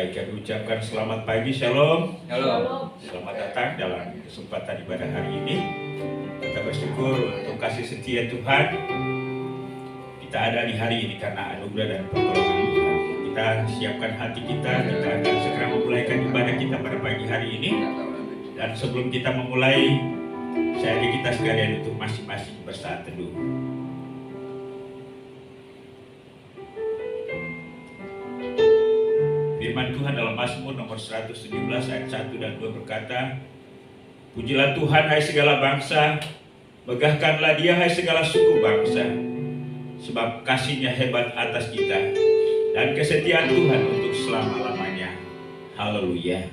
Baik, kami ucapkan selamat pagi, shalom. Halo. Selamat datang dalam kesempatan ibadah hari ini. Kita bersyukur untuk kasih setia Tuhan. Kita ada di hari ini karena anugerah dan pertolongan Tuhan. Kita siapkan hati kita akan segera memulaikan ibadah kita pada pagi hari ini. Dan sebelum kita memulai, saya ajak kita sekalian untuk masing-masing bersaat teduh. Firman Tuhan dalam Mazmur nomor 117 ayat 1 dan 2 berkata, "Pujilah Tuhan hai segala bangsa, megahkanlah Dia hai segala suku bangsa, sebab kasih-Nya hebat atas kita dan kesetiaan Tuhan untuk selama-lamanya." Haleluya.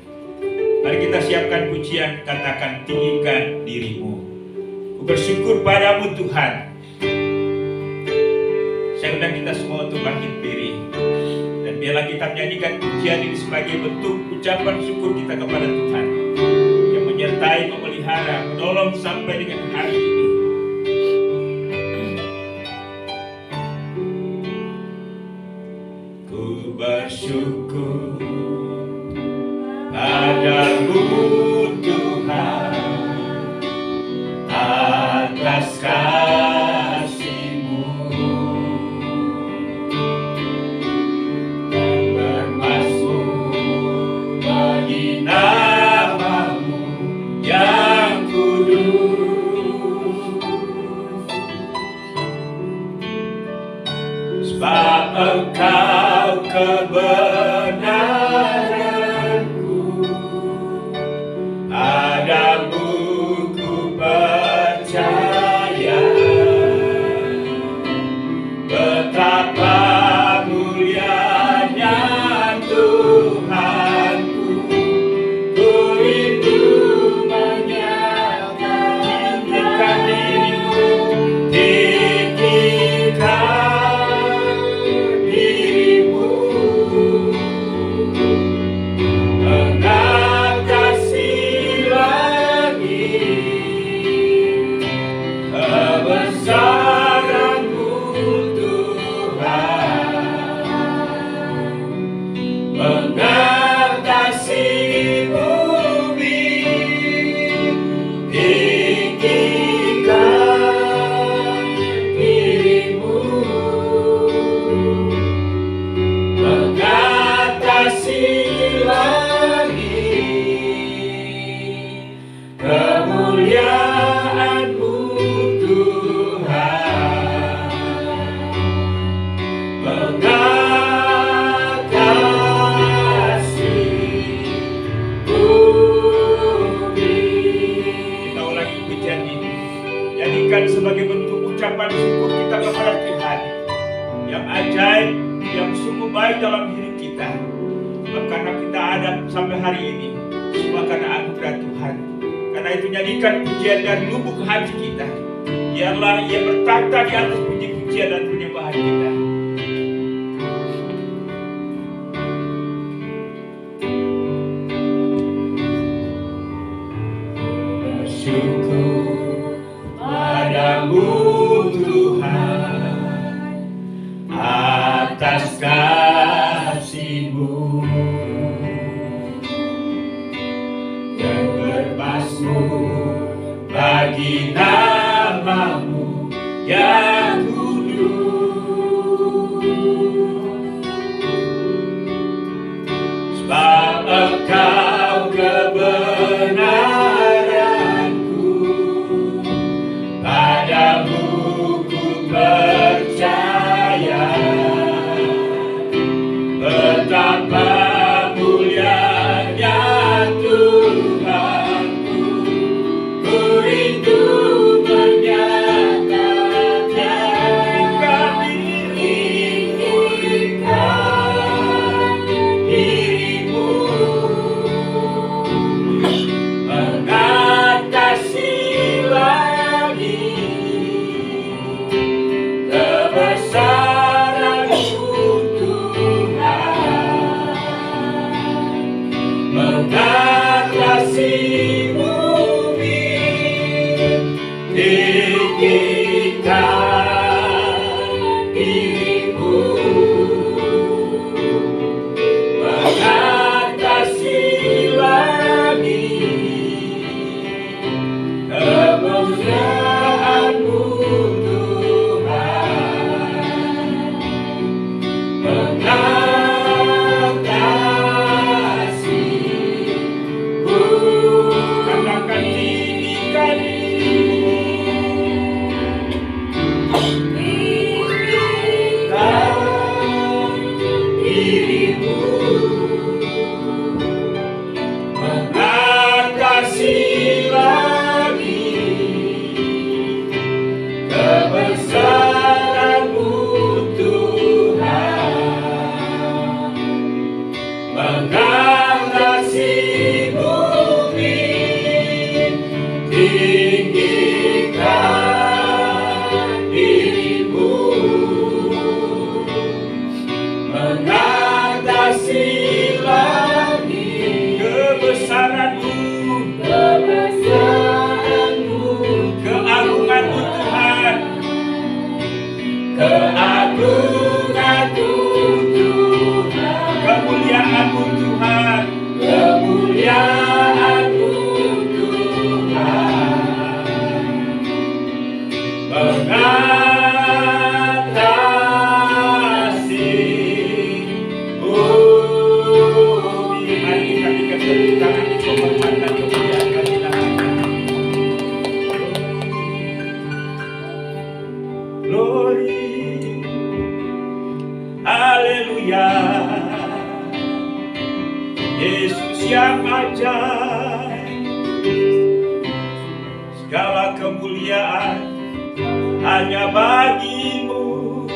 Mari kita siapkan pujian, katakan, "Tinggikan dirimu. Ku bersyukur padamu Tuhan." Saya undang kita semua untuk bangkit diri. Dan biarlah kita menyanyikan pujian ini sebagai bentuk ucapan syukur kita kepada Tuhan yang menyertai, memelihara, menolong sampai dengan hari ini. Ku bersyukur padamu Tuhan atas kasih-Mu dan bermasmur bagi nama-Mu yang kudus, sebab Engkau kebenaranku, padamu ku percaya. Betapa mulianya Tuhanku, ku rindu menyatakan. Tinggikan dirimu, tinggikan dirimu, mengatasi langit, kebesaran-Mu Tuhan, mengatasi bumi. Tinggikan dirimu, mengatasi langit, kemuliaan-Mu Tuhan, mengatasi bumi. Kita ulangi pujian ini, jadikan sebagai bentuk ucapan syukur kita kepada Tuhan yang ajaib, yang sungguh baik dalam hidup kita. Sebab karena kita ada sampai hari ini, semua karena anugerah Tuhan. Karena itu nyanyikan pujian dari lubuk hati kita. Biarlah Ia bertata di atas puji-pujian dan penyembahan kita. Bersyukur padamu Tuhan atas kasih-Mu, dan bermasmur bagi nama-Mu yang kudus, sebab Engkau kebenaranku, padamu ku percaya. Betapa mulianya Tuhanku, ku rindu menyatakan. mengatasi bumi. Mari kita berikan tepuk tangan di penghormatan kemuliaan bagi namanya. Glory, haleluya. Yesus yang ajaib, segala kemuliaan hanya bagimu.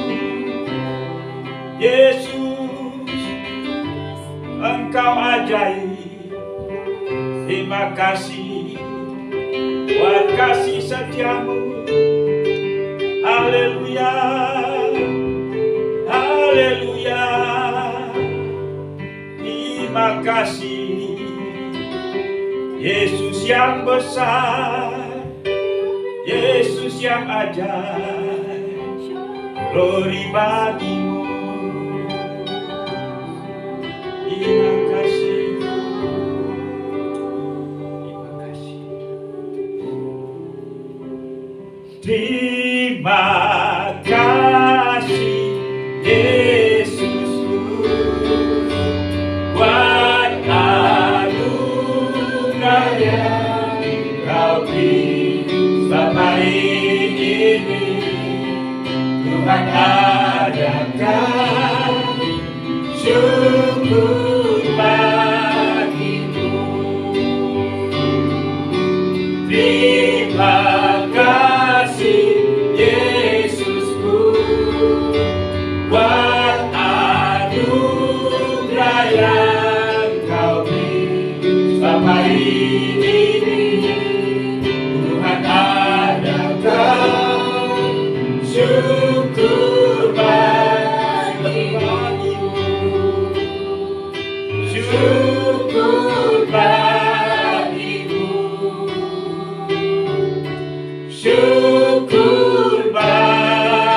Yesus, Engkau ajaib. Terima kasih buat kasih setiamu. Haleluya, haleluya. Terima kasih Yesus yang besar, Yesus yang ajaib. Glory bagimu. Terima kasih, terima kasih. Terima kasih Yesusku buat anugerah yang Kau beri selama ini. Tuhan adakan syukur bagimu. Terima kasih Yesusku buat anugerah yang Kau beri selama ini. Tuhan adakan syukur bagimu. Syukur bagimu. Syukur bagimu.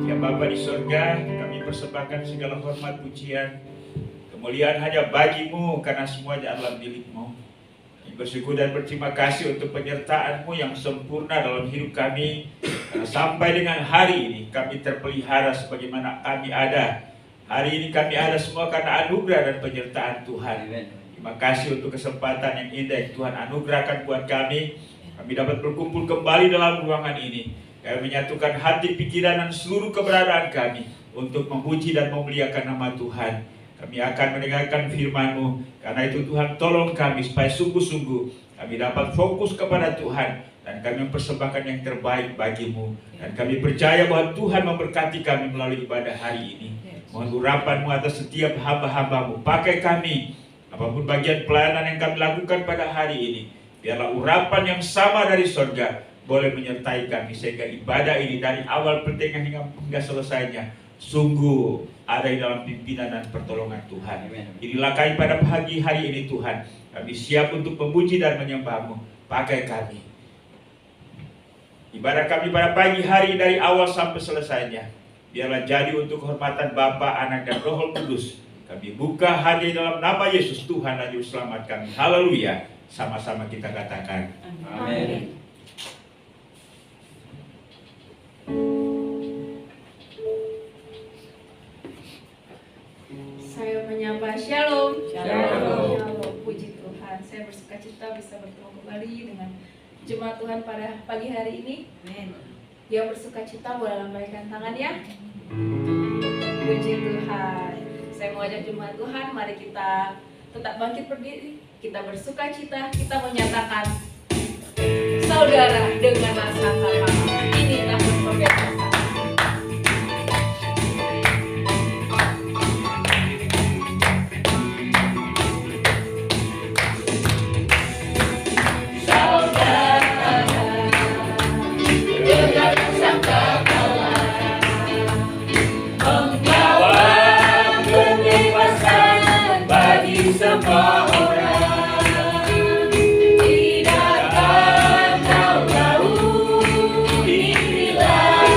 Ya Bapa di surga, kami persembahkan segala hormat, pujian, kemuliaan hanya bagimu karena semuanya adalah milik-Mu. Kami bersyukur dan berterima kasih untuk penyertaan-Mu yang sempurna dalam hidup kami. Karena sampai dengan hari ini kami terpelihara sebagaimana kami ada. Hari ini kami ada semua karena anugerah dan penyertaan Tuhan. Terima kasih untuk kesempatan yang indah yang Tuhan anugerahkan buat kami. Kami dapat berkumpul kembali dalam ruangan ini. Kami menyatukan hati, pikiran, dan seluruh keberadaan kami untuk memuji dan memuliakan nama Tuhan. Kami akan mendengarkan firman-Mu. Karena itu Tuhan, tolong kami supaya sungguh-sungguh kami dapat fokus kepada Tuhan. Dan kami mempersembahkan yang terbaik bagi-Mu. Dan kami percaya bahwa Tuhan memberkati kami melalui ibadah hari ini. Mohon urapan-Mu atas setiap hamba-hamba-Mu. Pakai kami, apapun bagian pelayanan yang kami lakukan pada hari ini. Biarlah urapan yang sama dari surga boleh menyertai kami. Sehingga ibadah ini dari awal pertengahan hingga selesainya sungguh ada di dalam pimpinan dan pertolongan Tuhan. Inilah kami pada pagi hari ini Tuhan. Kami siap untuk memuji dan menyembah-Mu. Pakai kami. Ibadah kami pada pagi hari dari awal sampai selesainya. Biarlah jadi untuk kehormatan Bapa, Anak, dan Roh Kudus. Kami buka hati dalam nama Yesus Tuhan dan Juru Selamat kami. Haleluya. Sama-sama kita katakan. Amin. Saya menyapa Shalom. Shalom. Shalom. Puji Tuhan. Saya bersuka cita bisa bertemu kembali dengan jemaat Tuhan pada pagi hari ini. Amin. Yang bersuka cita boleh lambaikan tangan ya. Puji Tuhan. Saya mau ajak jemaat Tuhan, mari kita tetap bangkit berdiri. Kita bersuka cita, kita menyatakan saudara dengan rasa kapal. Ini tahun pembebasan. Semua orang tidak akan tahu inilah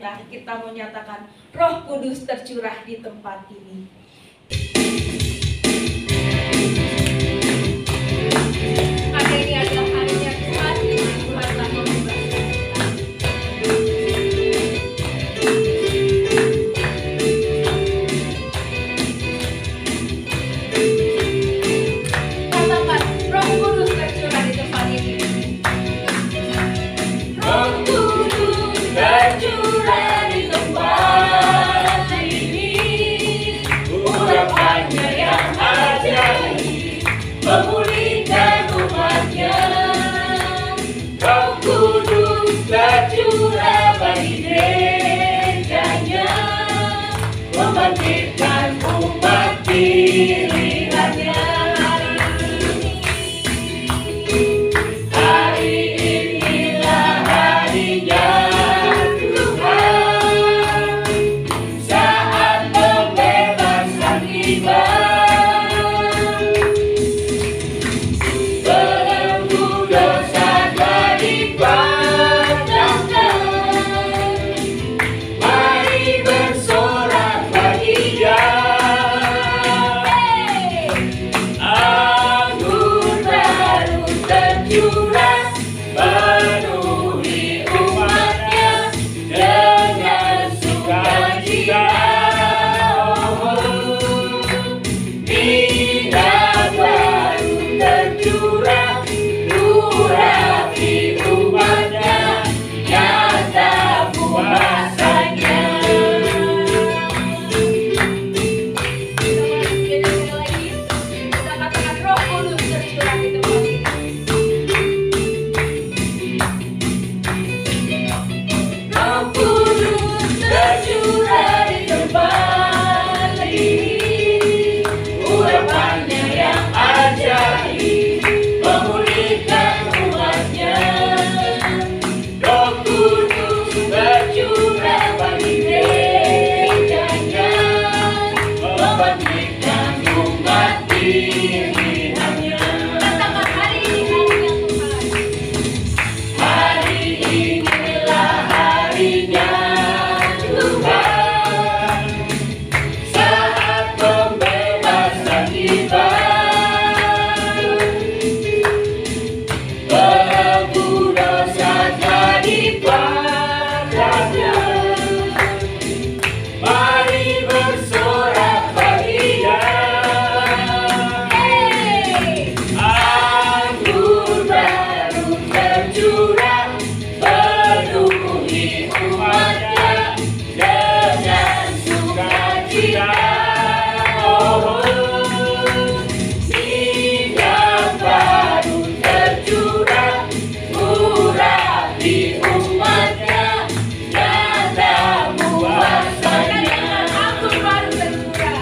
kita mau nyatakan Roh Kudus tercurah di tempat ini. Hari ini adalah harinya Tuhan, di mana Tuhan telah membebaskan kita. Katakan, Roh Kudus tercurah di tempat ini. Roh Kudus tercurah di tempat ini. Urapannya yang ajaib memulihkan umatnya. Roh Kudus tercurah bagi gerejanya, membangkitkan umat pilihannya. Hari inilah harinya Tuhan, saat pembebasan tiba. Belenggu dosa telah dipatahkan, mari bersorak bagi Dia. Anggur baru tercurah, penuhi umatnya dengan sukacita. Minyak baru tercurah, urapi umatnya, nyata kuasanya. Kita katakan Roh Kudus tercurah di tempat ini. Roh Kudus tercurah di tempat ini. Urapannya yang ajaib memulihkan umatnya. Roh Kudus tercurah bagi gerejanya, membangkitkan umat pilihannya. Katakan, hari ini harinya Tuhan. Hari inilah harinya Tuhan, saat pembebasan tiba. Belenggu dosa telah dipatahkan, mari bersorak bagi Dia. Anggur baru tercurah, penuhi umatnya dengan sukacita. Minyak baru tercurah, urapi umatnya, nyata kuasanya. Anggur baru tercurah,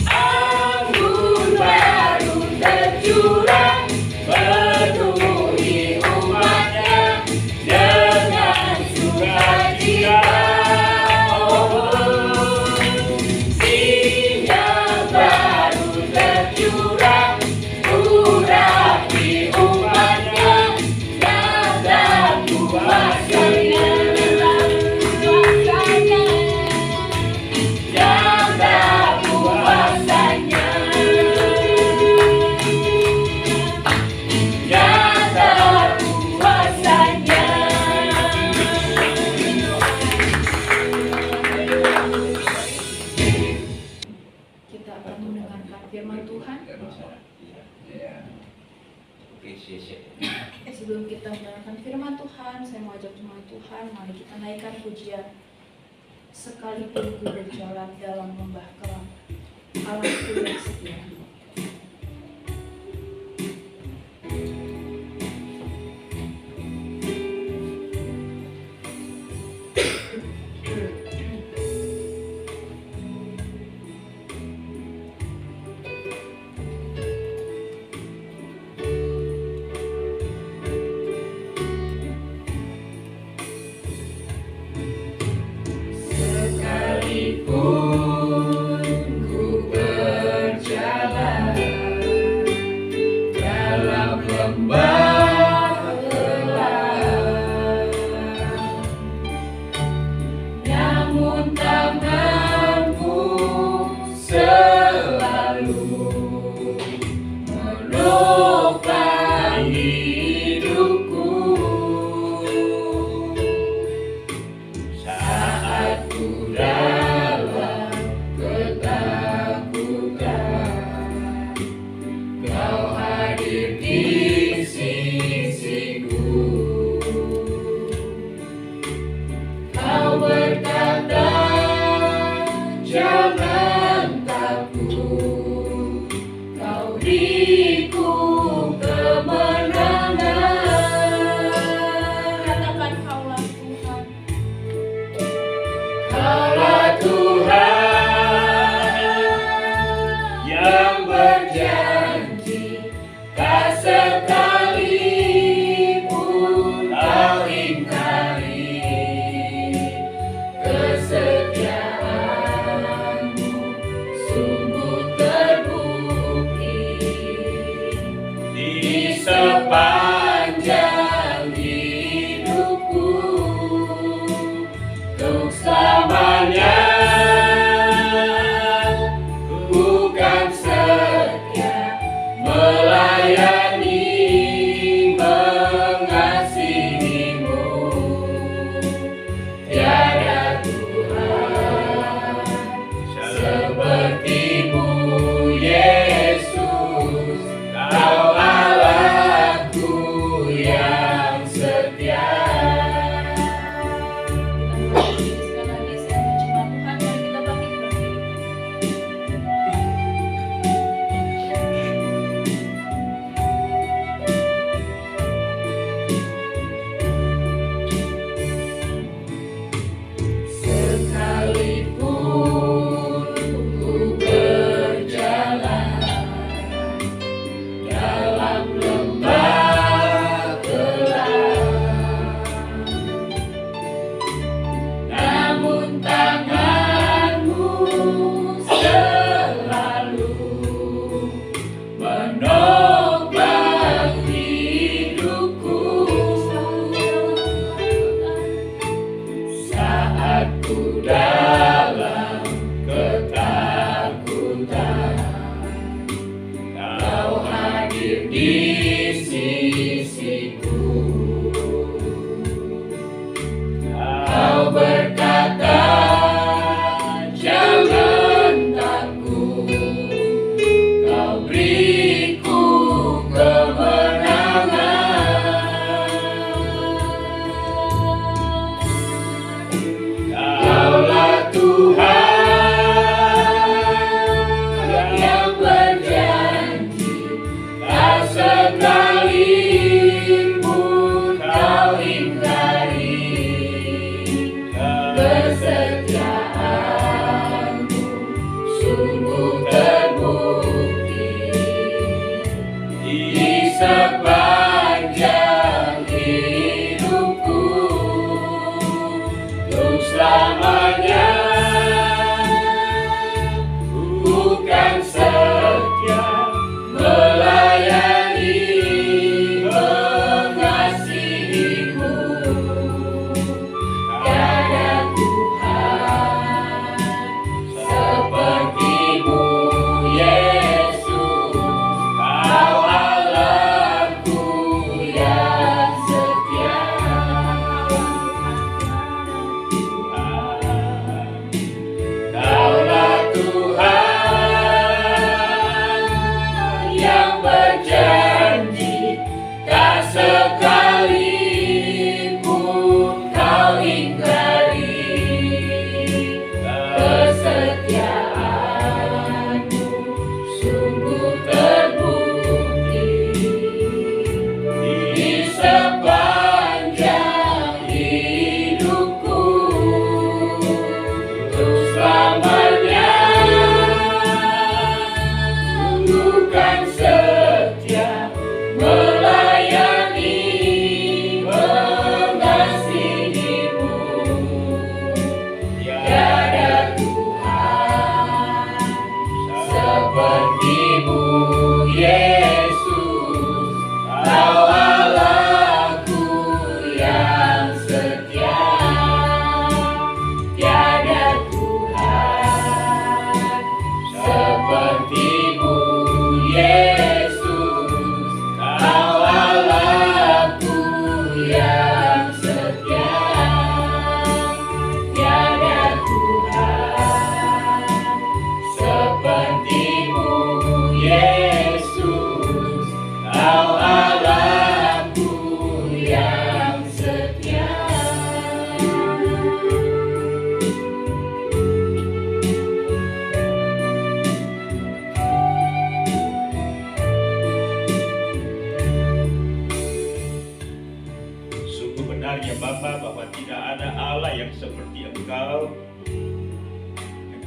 anggur baru tercurah, penuhi umatnya dengan sukacita. Minyak baru tercurah, urapi umatnya, nyata kuasanya. Nyata kuasanya. Nyata kuasanya. Kita akan mendengarkan firman Tuhan. Sebelum kita mendengarkan firman Tuhan, saya mau ajak jemaat Tuhan, mari kita naikkan pujian. Sekalipun ku berjalan dalam lembah kelam, Allahku yang setia. Sekalipun ku berjalan selalu menopang hidupku saat ku dalam ketakutan. Kau hadir di sisiku, Kau berkata jangan takut, Kau beriku kemenangan. Katakan Kaulah Tuhan. Kaulah Tuhan yang berjanji, tak sekalipun Kau ingkari. Kesetiaanmu sungguh terbukti di sepanjang hidupku, untuk selamanya ku kan setia melayani, mengasihimu. Tiada Tuhan sepertimu, Yesus. Kau Allahku yang setia. Sekali lagi saya menyembah Tuhan, mari kita bangkit berdiri. Sekalipun ku berjalan dalam lembah gelap, namun tanganmu selalu menopang hidupku saat ku dalam ketakutan. Kau hadir di sisiku, Kau berkata jangan takut, Kau beriku kemenangan. Kaulah Tuhan yang berjanji, tak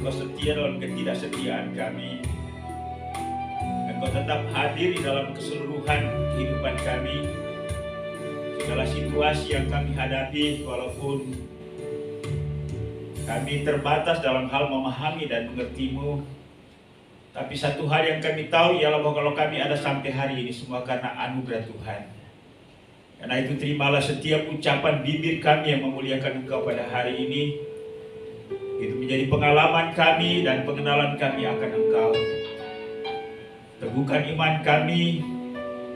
Engkau setia dalam ketidaksetiaan kami. Engkau tetap hadir di dalam keseluruhan kehidupan kami. Segala situasi yang kami hadapi, walaupun kami terbatas dalam hal memahami dan mengerti-Mu, tapi satu hal yang kami tahu ialah bahwa kalau kami ada sampai hari ini semua karena anugerah Tuhan. Karena itu terimalah setiap ucapan bibir kami yang memuliakan Engkau pada hari ini. Itu menjadi pengalaman kami dan pengenalan kami akan Engkau. Teguhkan iman kami,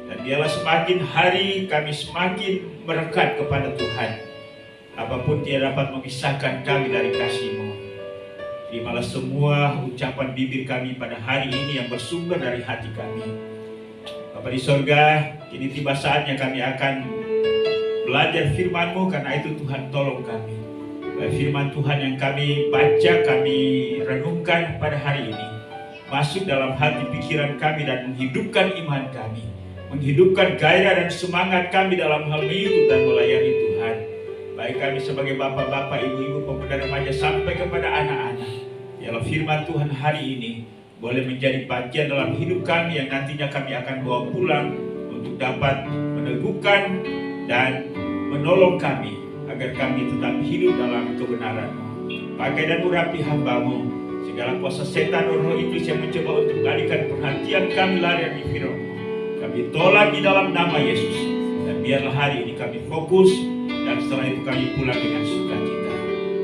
dan biarlah semakin hari kami semakin merekat kepada Tuhan. Apapun tidak dapat memisahkan kami dari kasih-Mu. Terimalah semua ucapan bibir kami pada hari ini yang bersumber dari hati kami. Bapa di sorga, kini tiba saatnya kami akan belajar firman-Mu, karena itu Tuhan tolong kami. Firman Tuhan yang kami baca, kami renungkan pada hari ini, masuk dalam hati pikiran kami dan menghidupkan iman kami, menghidupkan gairah dan semangat kami dalam hal mengikut dan melayani Tuhan. Baik kami sebagai bapak-bapak, ibu-ibu, pemuda remaja sampai kepada anak-anak, biarlah firman Tuhan hari ini boleh menjadi bagian dalam hidup kami yang nantinya kami akan bawa pulang untuk dapat meneguhkan dan menolong kami agar kami tetap hidup dalam kebenaran-Mu. Pakai dan urapi hamba-Mu, segala kuasa setan dan roh iblis yang mencoba untuk mengalihkan perhatian kami lari dari firman-Mu, kami tolak di dalam nama Yesus. Dan biarlah hari ini kami fokus, dan setelah itu kami pulang dengan sukacita.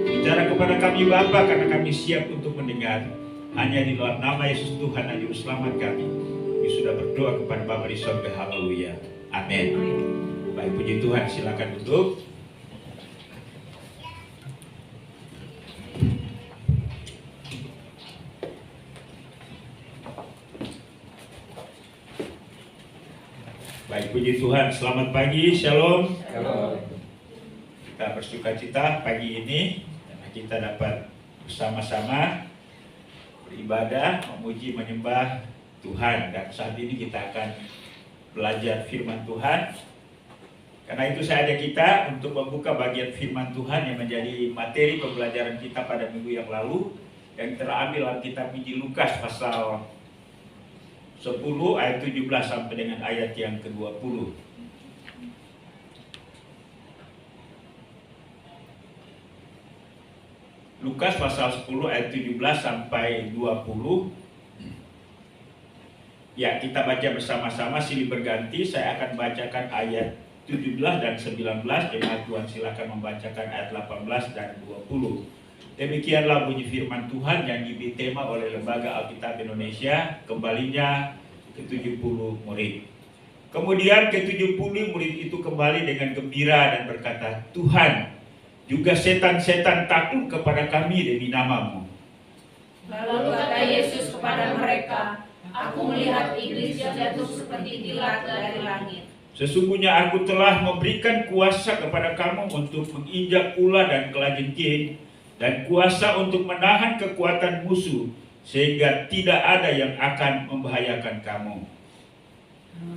Bicara kepada kami Bapa, karena kami siap untuk mendengar. Hanya di dalam nama Yesus Tuhan dan Juru Selamat kami sudah berdoa kepada Bapa di surga. Haleluya. Amin. Baik, puji Tuhan, silakan duduk. Baik, puji Tuhan, selamat pagi, shalom. Shalom. Kita bersukacita pagi ini karena kita dapat bersama-sama beribadah, memuji, menyembah Tuhan. Dan saat ini kita akan belajar firman Tuhan. Karena itu saya ajak kita untuk membuka bagian firman Tuhan yang menjadi materi pembelajaran kita pada minggu yang lalu, yang terambil dalam kitab Injil Lukas pasal 10 ayat 17 sampai dengan ayat yang ke-20. Lukas pasal 10 ayat 17 sampai 20. Ya, kita baca bersama-sama silih berganti. Saya akan bacakan ayat 17 dan 19. Jemaat Tuhan silakan membacakan ayat 18 dan 20. Demikianlah bunyi firman Tuhan yang diberi tema oleh Lembaga Alkitab Indonesia, kembalinya ke-70 murid. Kemudian ke-70 murid itu kembali dengan gembira dan berkata, Tuhan, juga setan-setan takut kepada kami demi nama-Mu. Lalu kata Yesus kepada mereka, Aku melihat iblis jatuh seperti kilat dari langit. Sesungguhnya aku telah memberikan kuasa kepada kamu untuk menginjak ular dan kelajengking, dan kuasa untuk menahan kekuatan musuh, sehingga tidak ada yang akan membahayakan kamu.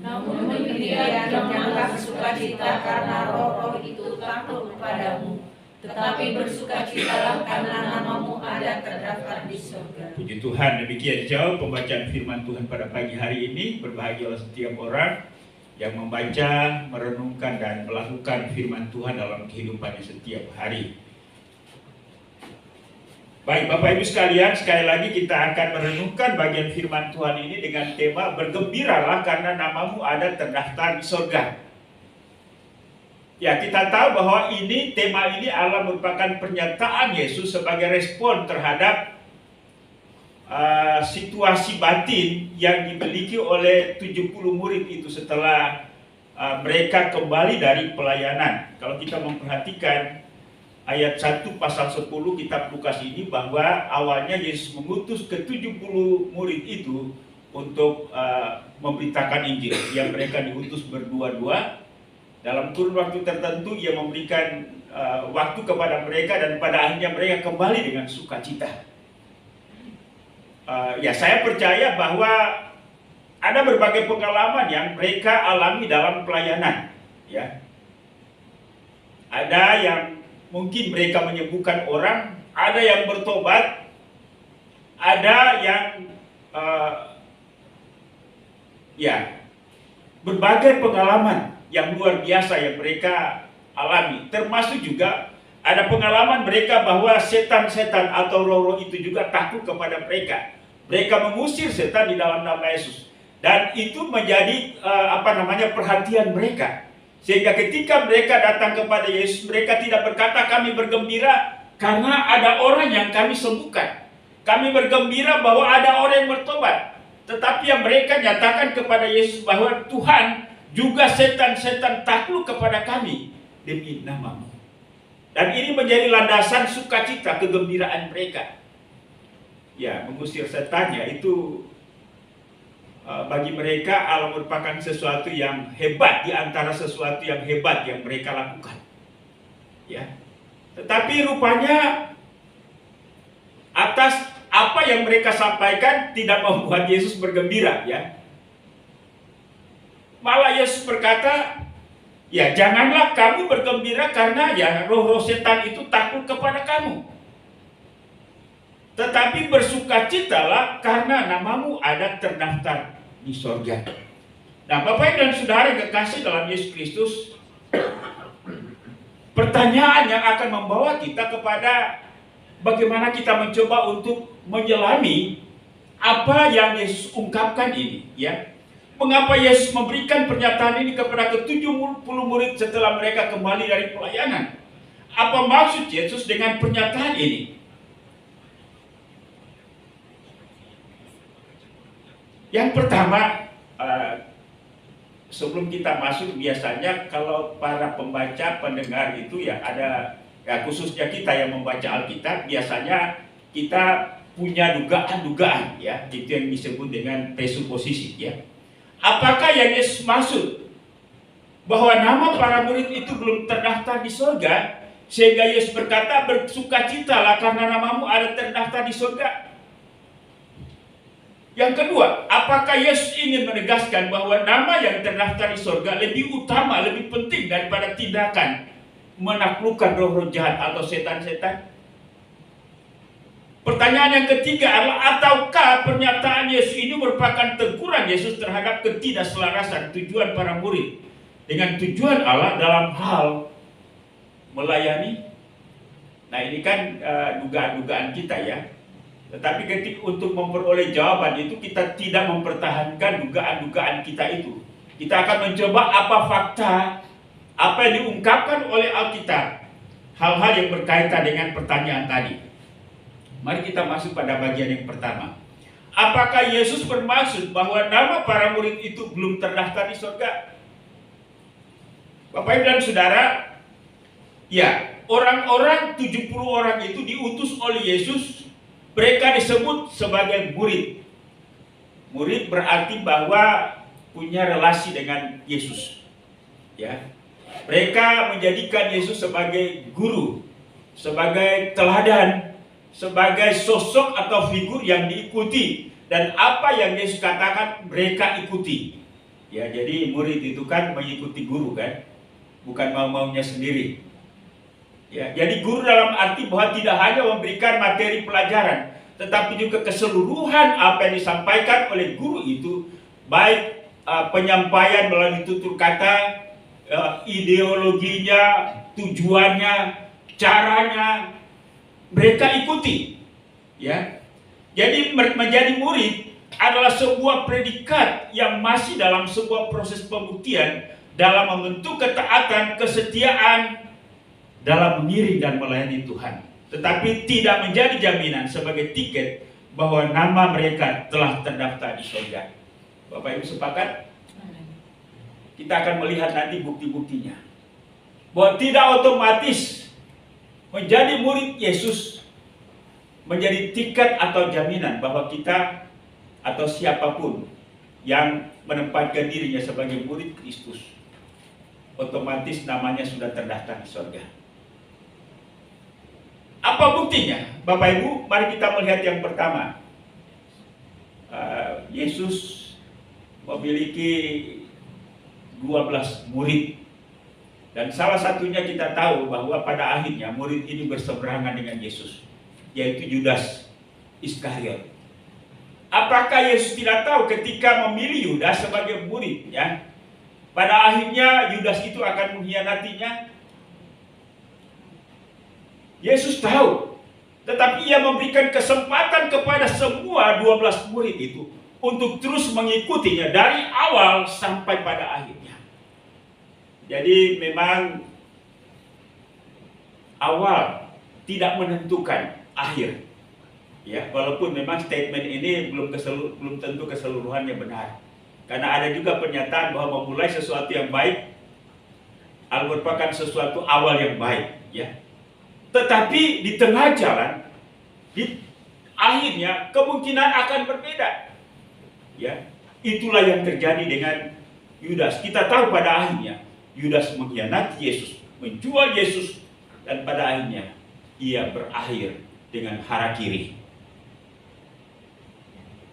Namun demikian janganlah bersukacita karena roh-roh itu takut kepadamu, tetapi bersukacitalah karena namamu ada terdaftar di surga. Puji Tuhan, demikian jauh pembacaan firman Tuhan pada pagi hari ini. Berbahagialah setiap orang yang membaca, merenungkan, dan melakukan firman Tuhan dalam kehidupannya setiap hari. Baik, Bapak Ibu sekalian, sekali lagi kita akan merenungkan bagian firman Tuhan ini dengan tema bergembiralah karena namamu ada terdaftar di surga. Ya, kita tahu bahwa tema ini adalah merupakan pernyataan Yesus sebagai respon terhadap situasi batin yang dimiliki oleh 70 murid itu setelah mereka kembali dari pelayanan. Kalau kita memperhatikan ayat 1 pasal 10 kitab Lukas ini, bahwa awalnya Yesus mengutus ke-70 murid itu untuk memberitakan Injil, yang mereka diutus berdua-dua. Dalam kurun waktu tertentu Ia memberikan waktu kepada mereka, dan pada akhirnya mereka kembali dengan sukacita. Ya, saya percaya bahwa ada berbagai pengalaman yang mereka alami dalam pelayanan. Ya, ada yang mungkin mereka menyembuhkan orang, ada yang bertobat, ada yang berbagai pengalaman yang luar biasa yang mereka alami, termasuk juga ada pengalaman mereka bahwa setan-setan atau roh-roh itu juga takut kepada mereka. Mereka mengusir setan di dalam nama Yesus, dan itu menjadi perhatian mereka. Sehingga ketika mereka datang kepada Yesus, mereka tidak berkata kami bergembira karena ada orang yang kami sembuhkan. Kami bergembira bahwa ada orang yang bertobat. Tetapi yang mereka nyatakan kepada Yesus bahwa Tuhan, juga setan-setan takluk kepada kami demi nama-Mu. Dan ini menjadi landasan sukacita, kegembiraan mereka. Ya, mengusir setannya itu bagi mereka merupakan sesuatu yang hebat, di antara sesuatu yang hebat yang mereka lakukan. Ya. Tetapi rupanya atas apa yang mereka sampaikan tidak membuat Yesus bergembira, ya. Malah Yesus berkata, ya janganlah kamu bergembira karena ya roh-roh setan itu takut kepada kamu. Tetapi bersukacitalah karena namamu ada terdaftar di sorga. Nah, Bapak dan Saudara yang kekasih dalam Yesus Kristus, pertanyaan yang akan membawa kita kepada bagaimana kita mencoba untuk menyelami apa yang Yesus ungkapkan ini, ya. Mengapa Yesus memberikan pernyataan ini kepada ke-70 murid setelah mereka kembali dari pelayanan? Apa maksud Yesus dengan pernyataan ini? Yang pertama, sebelum kita masuk, biasanya kalau para pembaca, pendengar itu ya ada, ya khususnya kita yang membaca Alkitab, biasanya kita punya dugaan-dugaan, ya, itu yang disebut dengan presuposisi, ya. Apakah yang Yesus maksud bahwa nama para murid itu belum terdaftar di surga, sehingga Yesus berkata bersukacitalah karena namamu ada terdaftar di surga? Yang kedua, apakah Yesus ingin menegaskan bahwa nama yang terdaftar di surga lebih utama, lebih penting daripada tindakan menaklukkan roh-roh jahat atau setan-setan? Pertanyaan yang ketiga adalah, ataukah pernyataan Yesus ini merupakan teguran Yesus terhadap ketidakselarasan tujuan para murid dengan tujuan Allah dalam hal melayani? Nah, ini kan dugaan-dugaan kita, ya. Tetapi ketika untuk memperoleh jawaban itu, kita tidak mempertahankan dugaan-dugaan kita itu. Kita akan mencoba apa fakta, apa yang diungkapkan oleh Alkitab, hal-hal yang berkaitan dengan pertanyaan tadi. Mari kita masuk pada bagian yang pertama. Apakah Yesus bermaksud bahwa nama para murid itu belum terdaftar di surga? Bapak Ibu dan Saudara, ya, orang-orang 70 orang itu diutus oleh Yesus. Mereka disebut sebagai murid. Murid berarti bahwa punya relasi dengan Yesus. Ya. Mereka menjadikan Yesus sebagai guru, sebagai teladan, sebagai sosok atau figur yang diikuti, dan apa yang Yesus katakan mereka ikuti. Ya, jadi murid itu kan mengikuti guru, kan, bukan mau-maunya sendiri. Ya, jadi guru dalam arti bahwa tidak hanya memberikan materi pelajaran, tetapi juga keseluruhan apa yang disampaikan oleh guru itu, baik penyampaian melalui tutur kata, ideologinya, tujuannya, caranya, mereka ikuti, ya. Jadi menjadi murid adalah sebuah predikat yang masih dalam sebuah proses pembuktian dalam membentuk ketaatan, kesetiaan dalam mengiring dan melayani Tuhan. Tetapi tidak menjadi jaminan sebagai tiket bahwa nama mereka telah terdaftar di surga. Bapak Ibu sepakat? Kita akan melihat nanti bukti-buktinya. Bahwa tidak otomatis menjadi murid Yesus menjadi tiket atau jaminan bahwa kita atau siapapun yang menempatkan dirinya sebagai murid Kristus otomatis namanya sudah terdaftar di surga. Apa buktinya? Bapak Ibu, mari kita melihat yang pertama. Yesus memiliki 12 murid. Dan salah satunya kita tahu bahwa pada akhirnya murid ini berseberangan dengan Yesus, yaitu Yudas Iskariot. Apakah Yesus tidak tahu ketika memilih Yudas sebagai muridnya, pada akhirnya Yudas itu akan mengkhianatinya? Yesus tahu, tetapi ia memberikan kesempatan kepada semua 12 murid itu untuk terus mengikutinya dari awal sampai pada akhirnya. Jadi memang awal tidak menentukan akhir. Ya, walaupun memang statement ini belum tentu keseluruhannya benar. Karena ada juga pernyataan bahwa memulai sesuatu yang baik merupakan sesuatu awal yang baik, ya. Tetapi di tengah jalan, di akhirnya kemungkinan akan berbeda. Ya, itulah yang terjadi dengan Yudas. Kita tahu pada akhirnya Yudas mengkhianati Yesus, menjual Yesus, dan pada akhirnya ia berakhir dengan harakiri.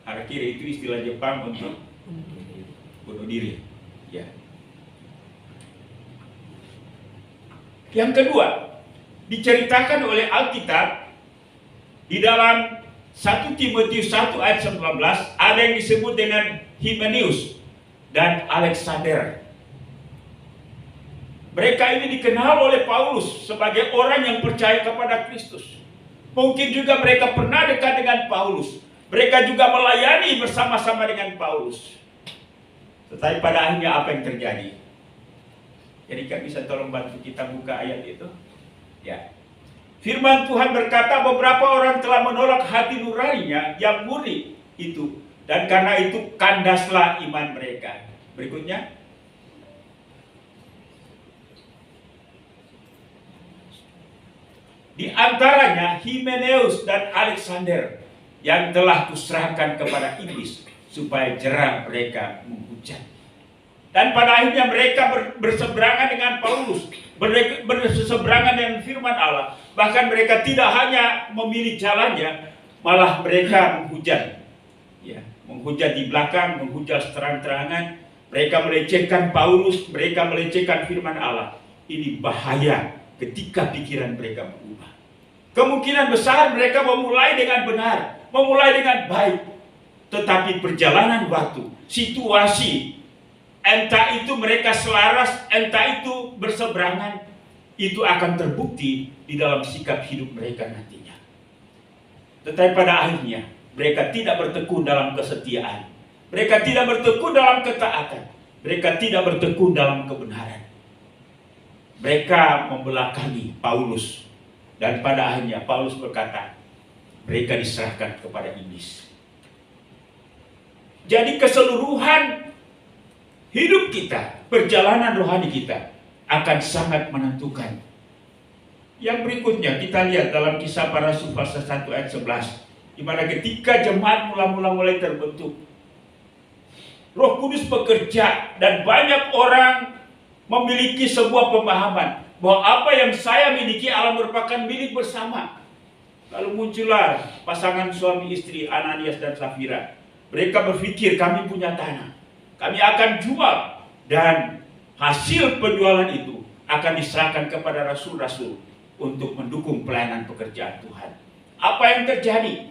Harakiri itu istilah Jepang untuk bunuh diri. Ya. Yang kedua, diceritakan oleh Alkitab di dalam 1 Timotius 1 ayat 19 ada yang disebut dengan Hymenaeus dan Alexander. Mereka ini dikenal oleh Paulus sebagai orang yang percaya kepada Kristus. Mungkin juga mereka pernah dekat dengan Paulus. Mereka juga melayani bersama-sama dengan Paulus. Tetapi pada akhirnya apa yang terjadi? Jadi kan bisa tolong bantu kita buka ayat itu? Ya. Firman Tuhan berkata beberapa orang telah menolak hati nuraninya yang murni itu. Dan karena itu kandaslah iman mereka. Berikutnya. Di antaranya Hymenaeus dan Alexander yang telah kuserahkan kepada iblis supaya jerah mereka menghujat. Dan pada akhirnya mereka berseberangan dengan Paulus, berseberangan dengan firman Allah. Bahkan mereka tidak hanya memilih jalannya, malah mereka menghujat. Ya, menghujat di belakang, menghujat terang-terangan. Mereka melecehkan Paulus, mereka melecehkan firman Allah. Ini bahaya ketika pikiran mereka berubah. Kemungkinan besar mereka memulai dengan benar, memulai dengan baik. Tetapi perjalanan waktu, situasi, entah itu mereka selaras, entah itu berseberangan, itu akan terbukti di dalam sikap hidup mereka nantinya. Tetapi pada akhirnya, mereka tidak bertekun dalam kesetiaan. Mereka tidak bertekun dalam ketaatan. Mereka tidak bertekun dalam kebenaran. Mereka membelakangi Paulus. Dan pada akhirnya Paulus berkata, mereka diserahkan kepada iblis. Jadi keseluruhan hidup kita, perjalanan rohani kita akan sangat menentukan. Yang berikutnya kita lihat dalam Kisah Para Rasul pasal 1 ayat 11, di mana ketika jemaat mulai terbentuk, Roh Kudus bekerja dan banyak orang memiliki sebuah pemahaman bahwa apa yang saya miliki Allah merupakan milik bersama. Lalu muncullah pasangan suami istri Ananias dan Safira. Mereka berpikir kami punya tanah, kami akan jual, dan hasil penjualan itu akan diserahkan kepada rasul-rasul untuk mendukung pelayanan pekerjaan Tuhan. Apa yang terjadi?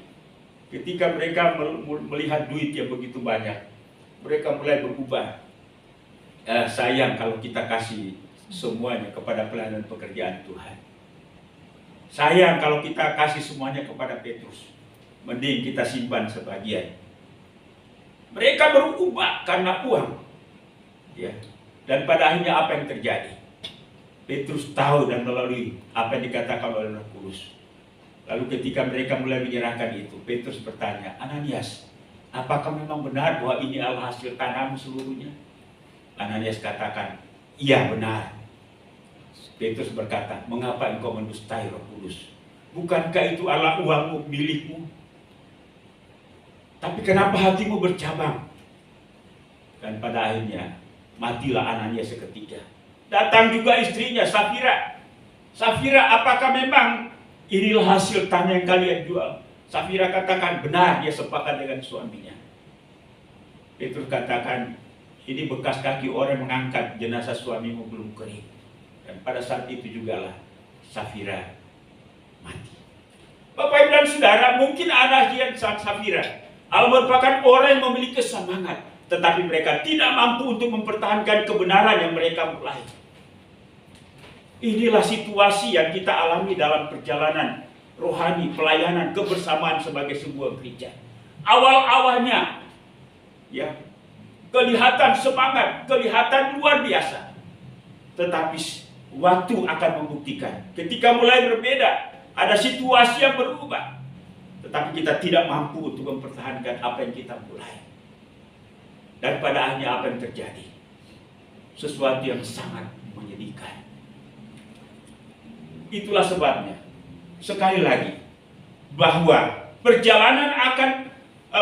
Ketika mereka melihat duit yang begitu banyak, mereka mulai berubah. Sayang kalau kita kasih semuanya kepada pelayanan pekerjaan Tuhan. Sayang kalau kita kasih semuanya kepada Petrus. Mending kita simpan sebagian. Mereka berubah karena uang. Ya. Dan pada akhirnya apa yang terjadi? Petrus tahu dan melalui apa yang dikatakan oleh Roh Kudus. Lalu ketika mereka mulai menyerahkan itu, Petrus bertanya, Ananias, apakah memang benar bahwa ini adalah hasil tanahmu seluruhnya? Ananias katakan, iya benar. Petrus berkata, mengapa engkau mendustai Roh Kudus? Bukankah itu adalah uangmu, milikmu? Tapi kenapa hatimu bercabang? Dan pada akhirnya, matilah Ananias seketika. Datang juga istrinya, Safira. Safira, apakah memang inilah hasil tanah yang kalian jual? Safira katakan, benar, dia sepakat dengan suaminya. Petrus katakan, ini bekas kaki orang mengangkat jenazah suamimu belum kering. Dan pada saat itu jugalah Safira mati. Bapak Ibu dan Saudara, mungkin Ananias dan Safira Allah merupakan orang yang memiliki semangat, tetapi mereka tidak mampu untuk mempertahankan kebenaran yang mereka mulai. Inilah situasi yang kita alami dalam perjalanan rohani, pelayanan, kebersamaan sebagai sebuah gereja. Awal-awalnya, ya, kelihatan semangat, kelihatan luar biasa. Tetapi waktu akan membuktikan. Ketika mulai berbeda, ada situasi yang berubah. Tetapi kita tidak mampu untuk mempertahankan apa yang kita mulai. Dan pada akhirnya apa yang terjadi? Sesuatu yang sangat menyedihkan. Itulah sebabnya, sekali lagi, bahwa perjalanan akan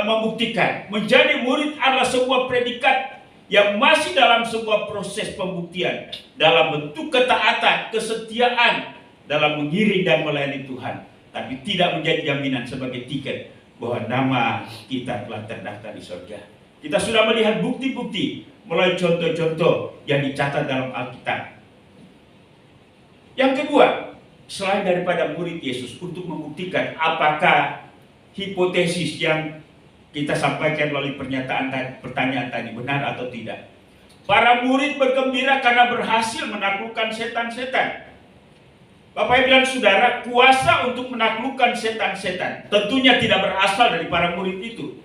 membuktikan. Menjadi murid adalah sebuah predikat yang masih dalam sebuah proses pembuktian. Dalam bentuk ketaatan, kesetiaan, dalam mengiring dan melayani Tuhan. Tapi tidak menjadi jaminan sebagai tiket bahwa nama kita telah terdaftar di surga. Kita sudah melihat bukti-bukti melalui contoh-contoh yang dicatat dalam Alkitab. Yang kedua, selain daripada murid Yesus untuk membuktikan apakah hipotesis yang kita sampaikan melalui pertanyaan tadi benar atau tidak. Para murid bergembira karena berhasil menaklukkan setan-setan. Bapak Ibu dan Saudara, kuasa untuk menaklukkan setan-setan tentunya tidak berasal dari para murid itu.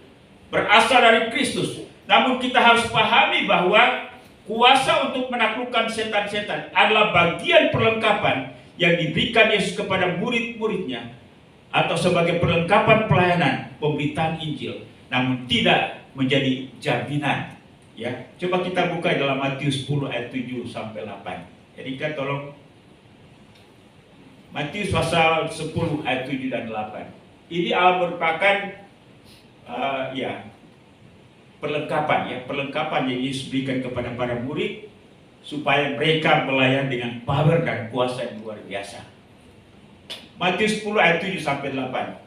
Berasal dari Kristus. Namun kita harus pahami bahwa kuasa untuk menaklukkan setan-setan adalah bagian perlengkapan yang diberikan Yesus kepada murid-muridnya atau sebagai perlengkapan pelayanan pemberitaan Injil, namun tidak menjadi jaminan. Ya, coba kita buka dalam Matius 10 ayat 7 sampai 8. Jadi kan tolong Matius pasal 10 ayat 7 dan 8. Ini merupakan perlengkapan yang Yesus berikan kepada para murid supaya mereka melayani dengan power dan kuasa yang luar biasa. Matius 10 ayat 7 sampai 8.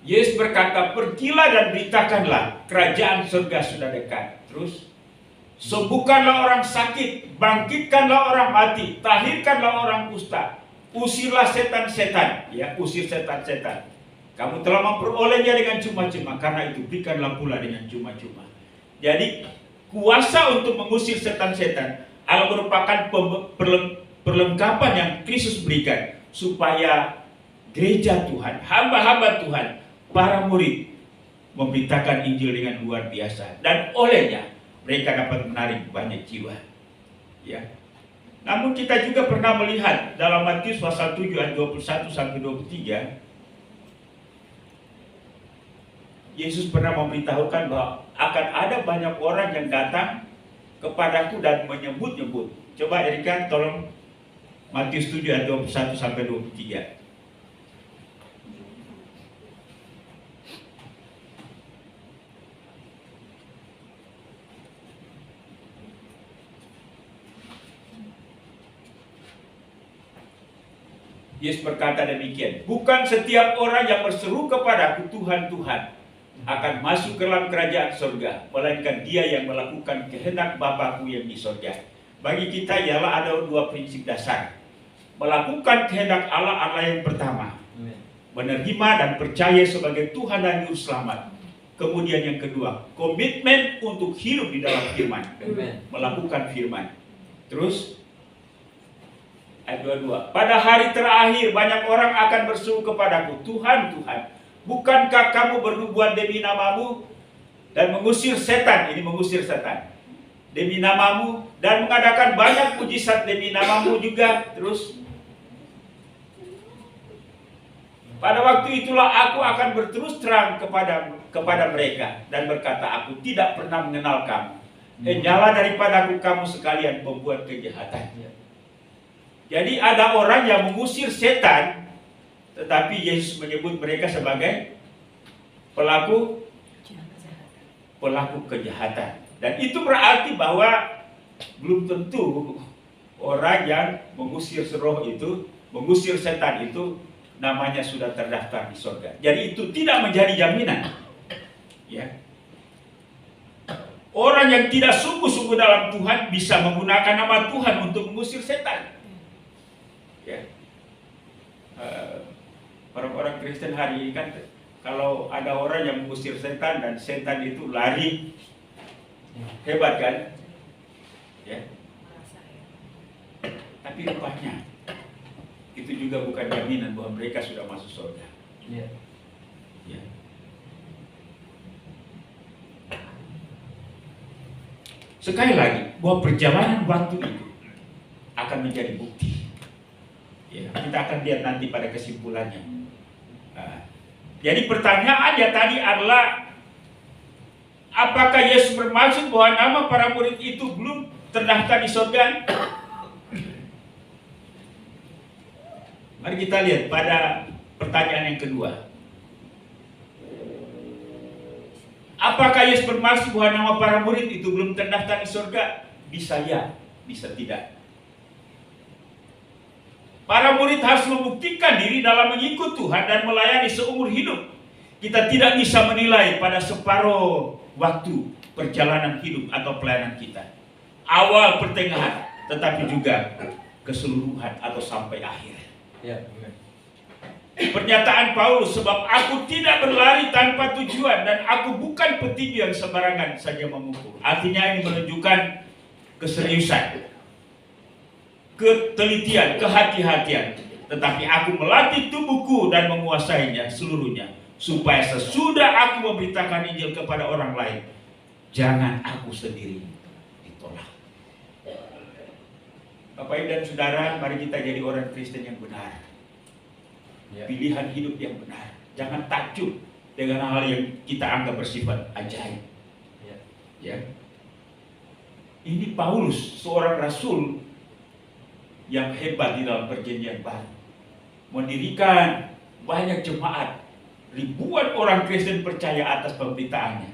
Yesus berkata, "Pergilah dan beritakanlah, kerajaan surga sudah dekat." Terus, "Sembuhkanlah orang sakit, bangkitkanlah orang mati, tahirkanlah orang kusta, usirlah setan-setan." Ya, usir setan-setan. Kamu telah memperolehnya dengan cuma-cuma, karena itu berikanlah pula dengan cuma-cuma. Jadi, kuasa untuk mengusir setan-setan adalah merupakan perlengkapan yang Kristus berikan supaya gereja Tuhan, hamba-hamba Tuhan, para murid memberitakan Injil dengan luar biasa, dan olehnya mereka dapat menarik banyak jiwa. Ya. Namun kita juga pernah melihat dalam Matius pasal 7 ayat 21 sampai 23, Yesus pernah memberitahukan bahwa akan ada banyak orang yang datang kepadaku dan menyebut-nyebut. Coba Erika tolong Matius 7 ayat 21 sampai 23. Yesus berkata demikian, "Bukan setiap orang yang berseru kepadaku Tuhan, Tuhan akan masuk ke dalam kerajaan surga, melainkan dia yang melakukan kehendak Bapa-Ku yang di surga." Bagi kita ialah ada dua prinsip dasar. Melakukan kehendak Allah adalah yang pertama. Menerima dan percaya sebagai Tuhan dan Juru Selamat. Kemudian yang kedua, komitmen untuk hidup di dalam firman. Melakukan firman. Terus ayat 22. "Pada hari terakhir banyak orang akan berseru kepadaku, Tuhan, Tuhan, bukankah kamu bernubuat demi namamu dan mengusir setan?" Ini mengusir setan. "Demi namamu dan mengadakan banyak mujizat demi namamu juga." Terus, "Pada waktu itulah aku akan berterus terang kepada mereka dan berkata, aku tidak pernah mengenal kamu. Nyala daripadaku kamu sekalian pembuat kejahatan." Jadi ada orang yang mengusir setan, tetapi Yesus menyebut mereka sebagai pelaku kejahatan. Dan itu berarti bahwa belum tentu orang yang mengusir roh itu, mengusir setan itu namanya sudah terdaftar di surga. Jadi itu tidak menjadi jaminan. Ya. Orang yang tidak sungguh-sungguh dalam Tuhan bisa menggunakan nama Tuhan untuk mengusir setan. Ya. orang-orang Kristen hari ini kan, kalau ada orang yang mengusir setan dan setan itu lari, hebat kan? Ya. Tapi rupanya itu juga bukan jaminan bahwa mereka sudah masuk surga. Ya. Ya. Sekali lagi, bahwa perjalanan waktu itu akan menjadi bukti. Ya, kita akan lihat nanti pada kesimpulannya. Nah, jadi pertanyaannya tadi adalah, apakah Yesus bermaksud bahwa nama para murid itu belum terdaftar di surga? Mari kita lihat pada pertanyaan yang kedua. Apakah Yesus bermaksud bahwa nama para murid itu belum terdaftar di surga? Bisa ya, bisa tidak. Para murid harus membuktikan diri dalam mengikut Tuhan dan melayani seumur hidup. Kita tidak bisa menilai pada separuh waktu perjalanan hidup atau pelayanan kita. Awal, pertengahan, tetapi juga keseluruhan atau sampai akhir. Ya. Pernyataan Paulus, sebab aku tidak berlari tanpa tujuan dan aku bukan petinju yang sembarangan saja memukul. Artinya ini menunjukkan keseriusan, ketelitian, kehati-hatian. Tetapi aku melatih tubuhku dan menguasainya seluruhnya, supaya sesudah aku memberitakan Injil kepada orang lain, jangan aku sendiri ditolak. Bapak Ibu dan Saudara, mari kita jadi orang Kristen yang benar. Ya. Pilihan hidup yang benar. Jangan takjub dengan hal yang kita anggap bersifat ajaib. Ya. Ya. Ini Paulus, seorang rasul yang hebat di dalam perjanjian baru, mendirikan banyak jemaat, ribuan orang Kristen percaya atas pemberitaannya.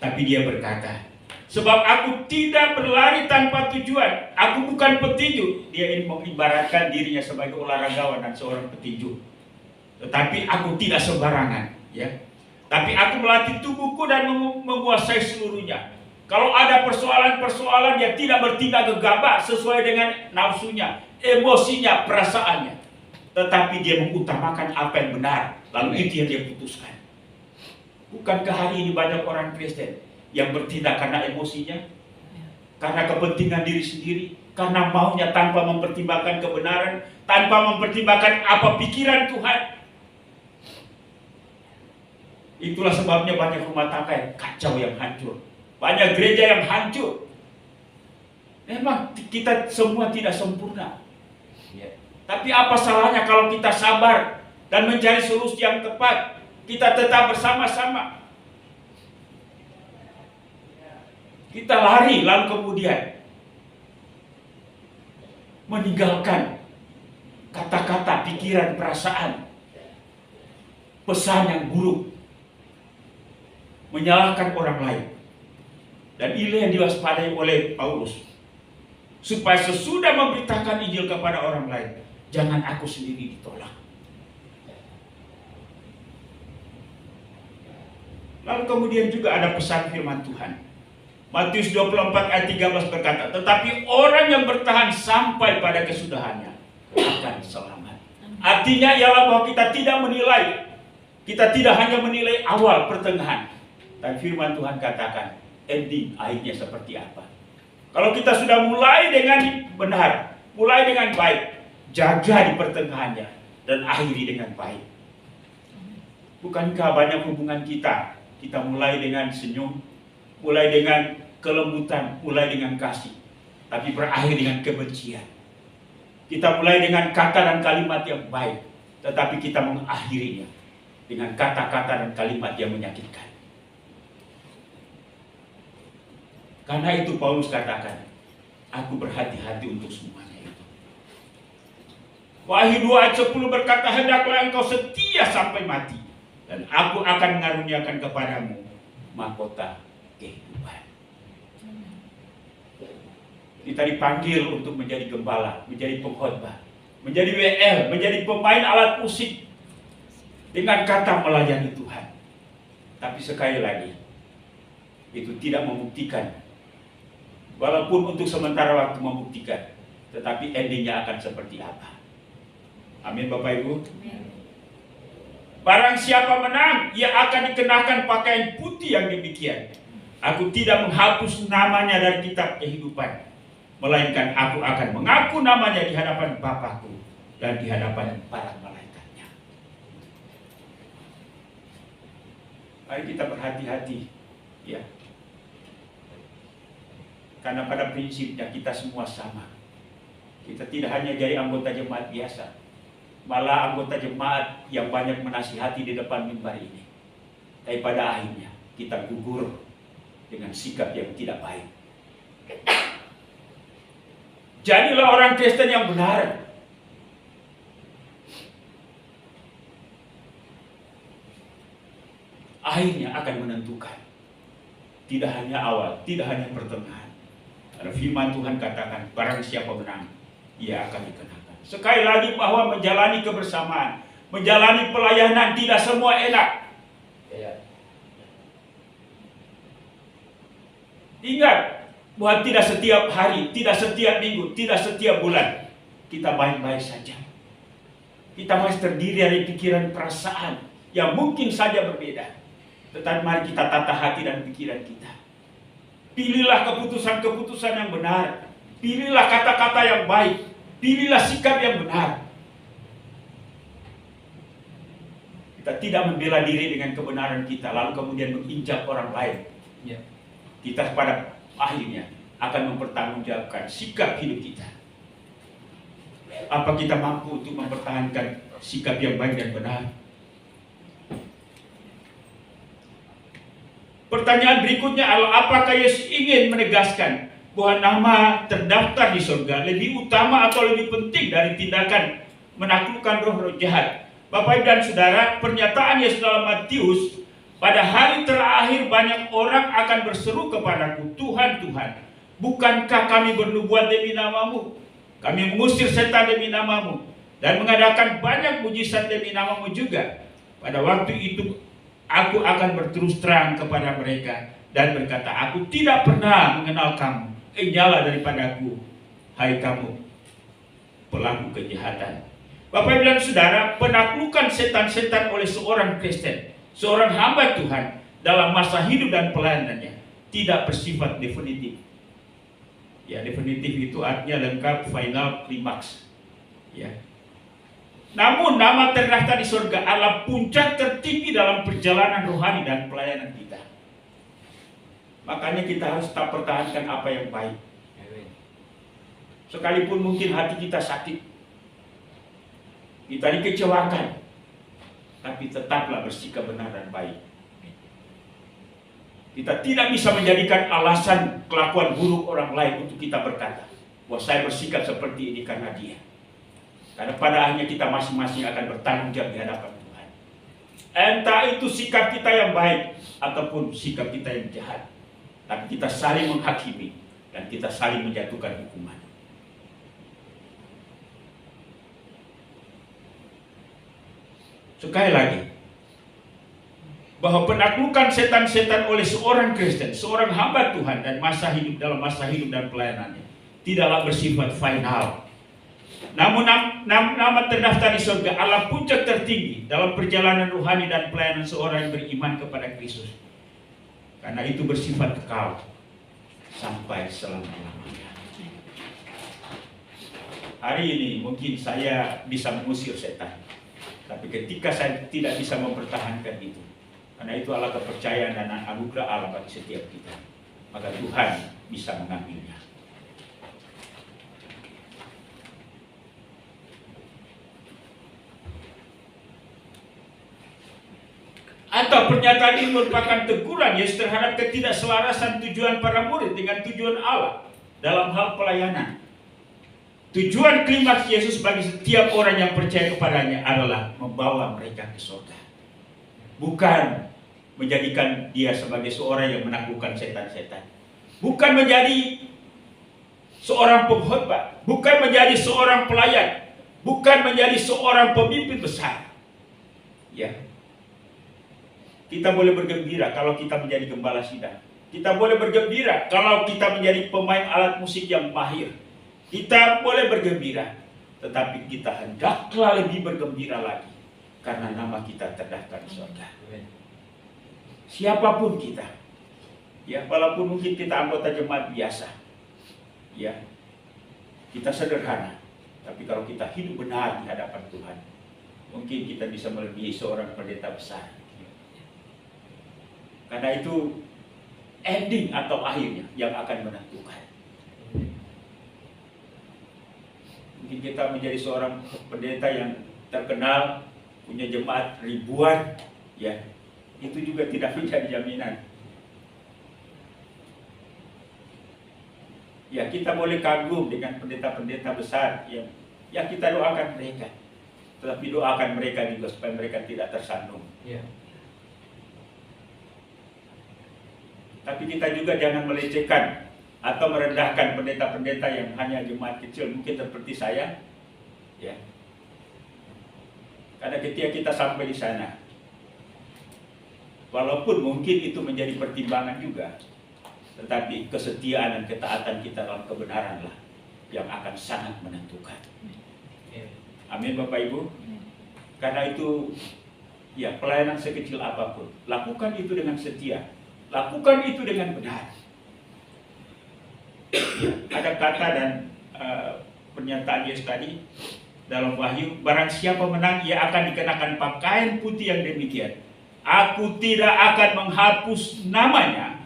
Tapi dia berkata, sebab aku tidak berlari tanpa tujuan, aku bukan petinju. Dia ingin mengibaratkan dirinya sebagai olahragawan dan seorang petinju. Tetapi aku tidak sembarangan, ya. Tapi aku melatih tubuhku dan menguasai seluruhnya. Kalau ada persoalan-persoalan, dia tidak bertindak gegabah sesuai dengan nafsunya, emosinya, perasaannya. Tetapi dia mengutamakan apa yang benar, lalu itu yang dia putuskan. Bukankah hari ini banyak orang Kristen yang bertindak karena emosinya, karena kepentingan diri sendiri, karena maunya tanpa mempertimbangkan kebenaran, tanpa mempertimbangkan apa pikiran Tuhan? Itulah sebabnya banyak rumah tangga yang kacau, yang hancur. Banyak gereja yang hancur. Memang kita semua tidak sempurna. Ya. Tapi apa salahnya kalau kita sabar dan mencari solusi yang tepat? Kita tetap bersama-sama. Kita lari lalu kemudian meninggalkan kata-kata, pikiran, perasaan, pesan yang buruk, menyalahkan orang lain. Dan ini yang diwaspadai oleh Paulus, supaya sesudah memberitakan Injil kepada orang lain, jangan aku sendiri ditolak. Lalu kemudian juga ada pesan firman Tuhan. Matius 24 ayat 13 berkata, tetapi orang yang bertahan sampai pada kesudahannya akan selamat. Artinya ialah bahwa kita tidak menilai, kita tidak hanya menilai awal, pertengahan. Dan firman Tuhan katakan, ending, akhirnya seperti apa. Kalau kita sudah mulai dengan benar, mulai dengan baik, jaga di pertengahannya, dan akhiri dengan baik. Bukankah banyak hubungan kita mulai dengan senyum, mulai dengan kelembutan, mulai dengan kasih, tapi berakhir dengan kebencian. Kita mulai dengan kata dan kalimat yang baik, tetapi kita mengakhirinya dengan kata-kata dan kalimat yang menyakitkan. Karena itu Paulus katakan, aku berhati-hati untuk semuanya itu. Wahyu 2 ayat 10 berkata, hendaklah engkau setia sampai mati, dan aku akan mengaruniakan kepadamu mahkota kehidupan. Kita dipanggil untuk menjadi gembala, menjadi pengkhotbah, menjadi WL, menjadi pemain alat musik, dengan kata melayani Tuhan. Tapi sekali lagi, itu tidak membuktikan. Walaupun untuk sementara waktu membuktikan, tetapi endingnya akan seperti apa? Amin Bapak Ibu. Barang siapa menang, ia akan dikenakan pakaian putih yang demikian. Aku tidak menghapus namanya dari kitab kehidupan, melainkan aku akan mengaku namanya di hadapan Bapakku dan di hadapan para malaikatnya. Mari kita berhati-hati, ya. Karena pada prinsipnya kita semua sama. Kita tidak hanya jadi anggota jemaat biasa, malah anggota jemaat yang banyak menasihati di depan mimbar ini. Tapi pada akhirnya kita gugur dengan sikap yang tidak baik. Jadilah orang Kristen yang benar. Akhirnya akan menentukan. Tidak hanya awal, tidak hanya pertengahan. Karena firman Tuhan katakan, barang siapa menang, ia akan dikenakan. Sekali lagi bahwa menjalani kebersamaan, menjalani pelayanan tidak semua enak. Ya. Ingat bahwa tidak setiap hari, tidak setiap minggu, tidak setiap bulan kita baik-baik saja. Kita masih terdiri dari pikiran perasaan yang mungkin saja berbeda. Tetapi mari kita tata hati dan pikiran kita. Pilihlah keputusan-keputusan yang benar. Pilihlah kata-kata yang baik. Pilihlah sikap yang benar. Kita tidak membela diri dengan kebenaran kita, lalu kemudian menginjak orang lain. Ya. Kita pada akhirnya akan mempertanggungjawabkan sikap hidup kita. Apa kita mampu untuk mempertahankan sikap yang baik dan benar? Pertanyaan berikutnya adalah, apakah Yesus ingin menegaskan bahwa nama terdaftar di surga lebih utama atau lebih penting dari tindakan menaklukkan roh-roh jahat? Bapak Ibu dan Saudara, pernyataan Yesus dalam Matius, pada hari terakhir banyak orang akan berseru kepadaku, Tuhan, Tuhan, bukankah kami bernubuat demi namamu? Kami mengusir setan demi namamu dan mengadakan banyak mujizat demi namamu juga. Pada waktu itu aku akan berterus terang kepada mereka dan berkata, aku tidak pernah mengenal kamu. Nyala daripadaku, hai kamu pelaku kejahatan. Bapak Ibu dan Saudara, penaklukan setan-setan oleh seorang Kristen, seorang hamba Tuhan dalam masa hidup dan pelayanannya tidak bersifat definitif. Ya, definitif itu artinya lengkap, final, klimaks. Ya. Namun nama terdaftar di surga adalah puncak tertinggi dalam perjalanan rohani dan pelayanan kita. Makanya kita harus tetap pertahankan apa yang baik. Sekalipun mungkin hati kita sakit, kita dikecewakan, tapi tetaplah bersikap benar dan baik. Kita tidak bisa menjadikan alasan kelakuan buruk orang lain untuk kita berkata bahwa saya bersikap seperti ini karena dia. Karena pada akhirnya kita masing-masing akan bertanggung jawab di hadapan Tuhan. Entah itu sikap kita yang baik ataupun sikap kita yang jahat, tapi kita saling menghakimi dan kita saling menjatuhkan hukuman. Sekali lagi, bahwa penaklukan setan-setan oleh seorang Kristen, seorang hamba Tuhan dan dalam masa hidup dan pelayanannya tidaklah bersifat final. Namun nama terdaftar di surga adalah puncak tertinggi dalam perjalanan rohani dan pelayanan seorang yang beriman kepada Kristus. Karena itu bersifat kekal sampai selama-lamanya. Hari ini mungkin saya bisa mengusir setan, tapi ketika saya tidak bisa mempertahankan itu, karena itu adalah kepercayaan dan anugerah Allah bagi setiap kita, maka Tuhan bisa mengambilnya. Atau pernyataan ini merupakan teguran Yesus terhadap ketidakselarasan tujuan para murid dengan tujuan Allah dalam hal pelayanan. Tujuan klimaks Yesus bagi setiap orang yang percaya kepadanya adalah membawa mereka ke surga. Bukan menjadikan dia sebagai seorang yang menaklukkan setan-setan. Bukan menjadi seorang pengkhotbah. Bukan menjadi seorang pelayan. Bukan menjadi seorang pemimpin besar. Ya. Kita boleh bergembira kalau kita menjadi gembala sidang. Kita boleh bergembira kalau kita menjadi pemain alat musik yang mahir. Kita boleh bergembira. tetapi kita hendaklah lebih bergembira lagi karena nama kita terdaftar di surga. Siapapun kita, ya, walaupun mungkin kita anggota jemaat biasa, ya, kita sederhana, tapi kalau kita hidup benar di hadapan Tuhan, mungkin kita bisa melebihi seorang pendeta besar. Karena itu ending atau akhirnya yang akan menentukan. Mungkin kita menjadi seorang pendeta yang terkenal, punya jemaat ribuan, ya, itu juga tidak menjadi jaminan. Ya, kita boleh kagum dengan pendeta-pendeta besar yang ya kita doakan mereka, tetapi doakan mereka juga supaya mereka tidak tersandung. Ya. Tapi kita juga jangan melecehkan atau merendahkan pendeta-pendeta yang hanya jemaat kecil, mungkin seperti saya, ya. Karena ketika kita sampai di sana, walaupun mungkin itu menjadi pertimbangan juga, tetapi kesetiaan dan ketaatan kita dalam kebenaran lah yang akan sangat menentukan. Amin Bapak Ibu. Karena itu, ya, pelayanan sekecil apapun, lakukan itu dengan setia. Lakukan itu dengan benar. Ya, ada kata dan pernyataan Yesus tadi dalam Wahyu, barang siapa menang, ia akan dikenakan pakaian putih yang demikian. Aku tidak akan menghapus namanya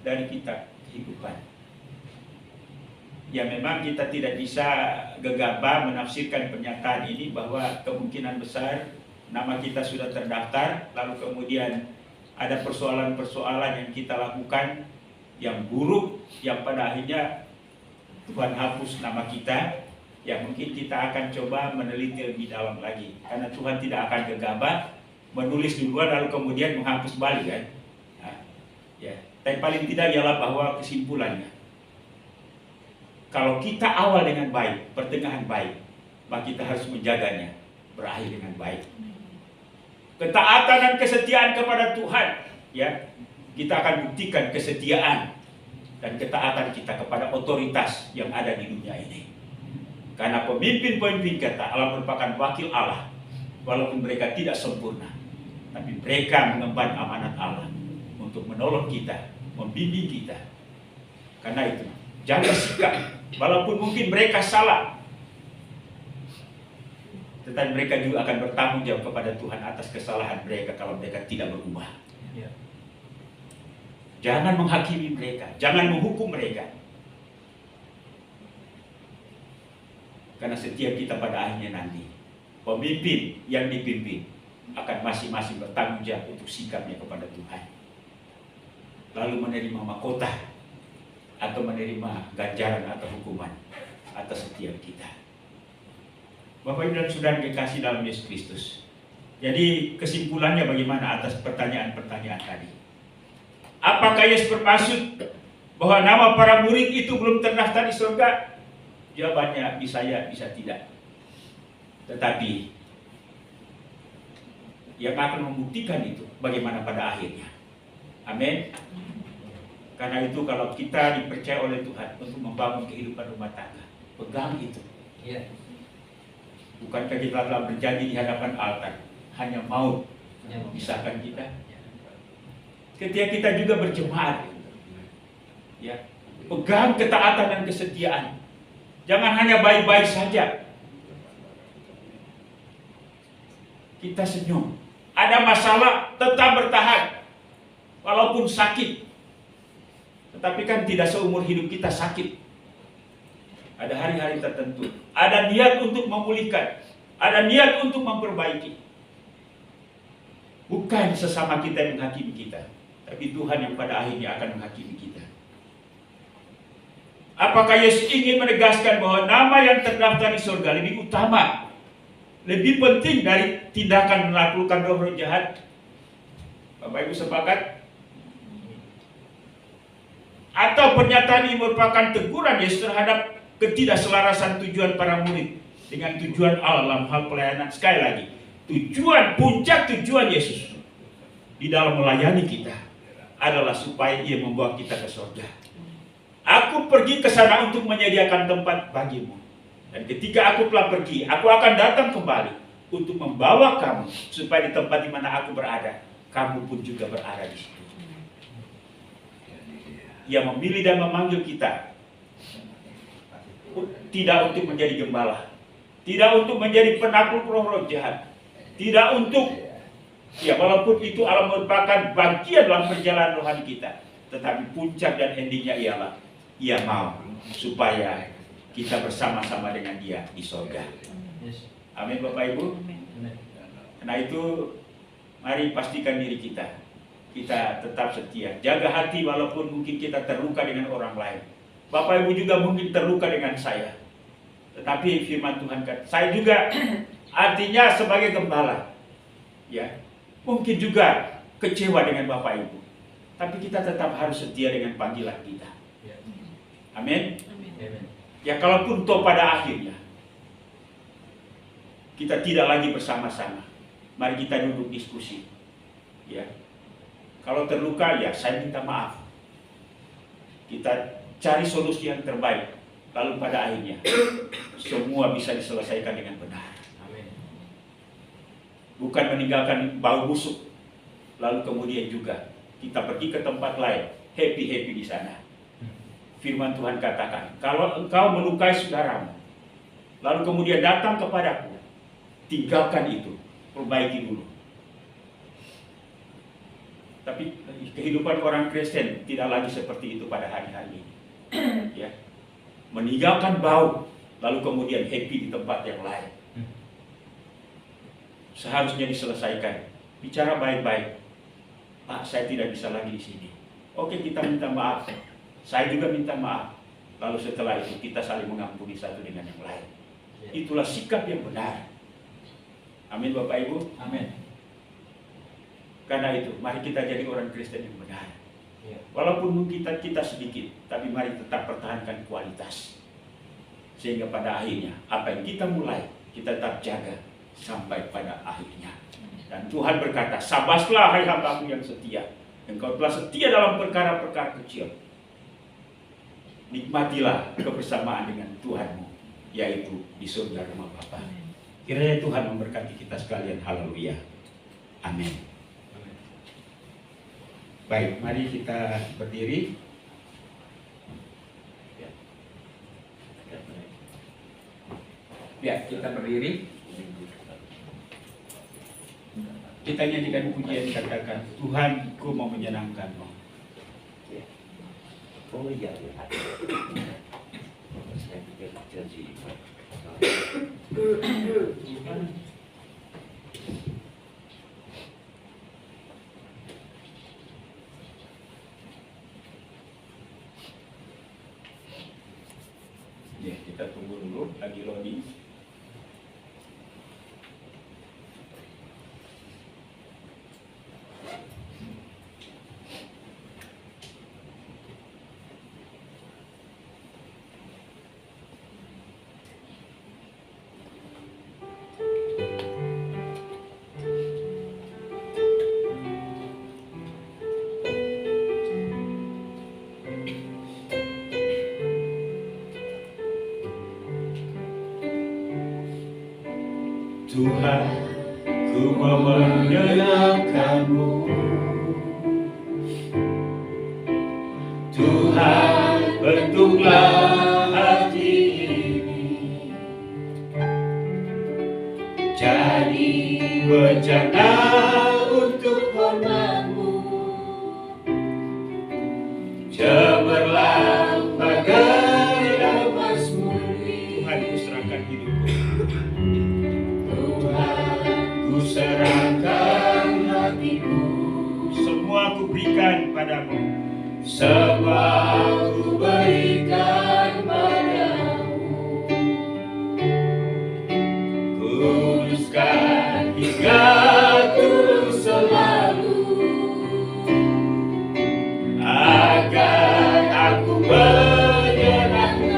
dari kitab kehidupan. Ya, memang kita tidak bisa gegabah menafsirkan pernyataan ini bahwa kemungkinan besar nama kita sudah terdaftar, lalu kemudian ada persoalan-persoalan yang kita lakukan yang buruk, yang pada akhirnya Tuhan hapus nama kita. Ya, mungkin kita akan coba meneliti lebih dalam lagi, karena Tuhan tidak akan gegabah menulis duluan lalu kemudian menghapus balik, kan? Nah, ya. Tapi paling tidak ialah bahwa kesimpulannya, kalau kita awal dengan baik, pertengahan baik, maka kita harus menjaganya berakhir dengan baik. Ketaatan dan kesetiaan kepada Tuhan, ya, kita akan buktikan kesetiaan dan ketaatan kita kepada otoritas yang ada di dunia ini. Karena pemimpin-pemimpin kita Allah merupakan wakil Allah, walaupun mereka tidak sempurna, tapi mereka mengemban amanat Allah untuk menolong kita, membimbing kita. Karena itu, jaga sikap, walaupun mungkin mereka salah, tetapi mereka juga akan bertanggung jawab kepada Tuhan atas kesalahan mereka kalau mereka tidak berubah. Ya. Jangan menghakimi mereka, jangan menghukum mereka. Karena setiap kita pada akhirnya nanti, pemimpin yang dipimpin akan masing-masing bertanggung jawab untuk sikapnya kepada Tuhan. Lalu menerima mahkota atau menerima ganjaran atau hukuman atas setiap kita. Bapak Ibu dan Saudara dikasih dalam Yesus Kristus. Jadi kesimpulannya bagaimana atas pertanyaan-pertanyaan tadi? Apakah Yesus bermaksud bahwa nama para murid itu belum terdaftar di surga? Jawabannya bisa ya, bisa tidak. Tetapi yang akan membuktikan itu bagaimana pada akhirnya. Amin. Karena itu kalau kita dipercaya oleh Tuhan untuk membangun kehidupan rumah tangga, pegang itu. Ya. Bukankah kita telah berjanji di hadapan altar, hanya maut yang memisahkan kita? Ketika kita juga berjemaat, ya, pegang ketaatan dan kesetiaan. Jangan hanya baik-baik saja. Kita senyum. Ada masalah, tetap bertahan. Walaupun sakit. Tetapi kan tidak seumur hidup kita sakit. Ada hari-hari tertentu. Ada niat untuk memulihkan. Ada niat untuk memperbaiki. Bukan sesama kita yang menghakimi kita, tapi Tuhan yang pada akhirnya akan menghakimi kita. Apakah Yesus ingin menegaskan bahwa nama yang terdaftar di surga lebih utama, lebih penting dari tindakan menaklukkan roh-roh jahat? Bapak Ibu sepakat? Atau pernyataan ini merupakan teguran Yesus terhadap ketidakselarasan tujuan para murid dengan tujuan Allah dalam hal pelayanan? Sekali lagi, puncak tujuan Yesus di dalam melayani kita adalah supaya Ia membawa kita ke surga. Aku pergi ke sana untuk menyediakan tempat bagimu. Dan ketika aku telah pergi, aku akan datang kembali untuk membawa kamu supaya di tempat di mana aku berada, kamu pun juga berada di situ. Ia memilih dan memanggil kita tidak untuk menjadi gembala, tidak untuk menjadi penakluk roh-roh jahat, tidak untuk, ya walaupun itu alam merupakan bagian dalam perjalanan rohani kita, tetapi puncak dan endingnya ialah ia mau supaya kita bersama-sama dengan dia di sorga. Amin Bapak Ibu. Karena itu mari pastikan diri kita tetap setia, jaga hati walaupun mungkin kita terluka dengan orang lain. Bapak Ibu juga mungkin terluka dengan saya, tetapi firman Tuhan kata, saya juga artinya sebagai gembala, ya mungkin juga kecewa dengan Bapak Ibu, tapi kita tetap harus setia dengan panggilan kita. Amin. Ya kalaupun toh pada akhirnya kita tidak lagi bersama-sama, mari kita duduk diskusi. Ya, kalau terluka ya saya minta maaf. Kita cari solusi yang terbaik. Lalu pada akhirnya semua bisa diselesaikan dengan benar. Amin. Bukan meninggalkan bau busuk. Lalu kemudian juga kita pergi ke tempat lain, happy di sana. Firman Tuhan katakan, kalau engkau melukai saudaramu, lalu kemudian datang kepadaku, tinggalkan itu, perbaiki dulu. Tapi kehidupan orang Kristen tidak lagi seperti itu pada hari-hari ini. Ya, meninggalkan bau, lalu kemudian happy di tempat yang lain. Seharusnya diselesaikan. Bicara baik-baik. Pak, saya tidak bisa lagi di sini. Oke, kita minta maaf. Saya juga minta maaf. Lalu setelah itu kita saling mengampuni satu dengan yang lain. Itulah sikap yang benar. Amin Bapak Ibu. Amin. Karena itu, mari kita jadi orang Kristen yang benar. Walaupun kita sedikit, tapi mari tetap pertahankan kualitas. Sehingga pada akhirnya, apa yang kita mulai, kita tetap jaga sampai pada akhirnya. Dan Tuhan berkata, sabaslah hai hambaku yang setia. Engkau telah setia dalam perkara-perkara kecil. Nikmatilah kebersamaan dengan Tuhanmu, yaitu di surga rumah Bapa. Kiranya Tuhan memberkati kita sekalian. Haleluya. Amin. Baik, mari kita berdiri. Ya, kita berdiri. Kita nyanyikan pujian, katakan, Tuhanku mau menyenangkanmu. Oh iya, saya pikir janji. Ya, kita tunggu dulu lagi loading. Tuhan, ku mau menyenangkanmu. Tuhan, bentuklah hati ini jadi bencana untuk hormat-Mu. Cemerlang bagai emas murni. Tuhan, ku serahkan hidupku. Ku serahkan hatiku, semua ku berikan padamu, semua ku berikan padamu. Kuduskan hingga tulus selalu, agar aku menyenangkanmu,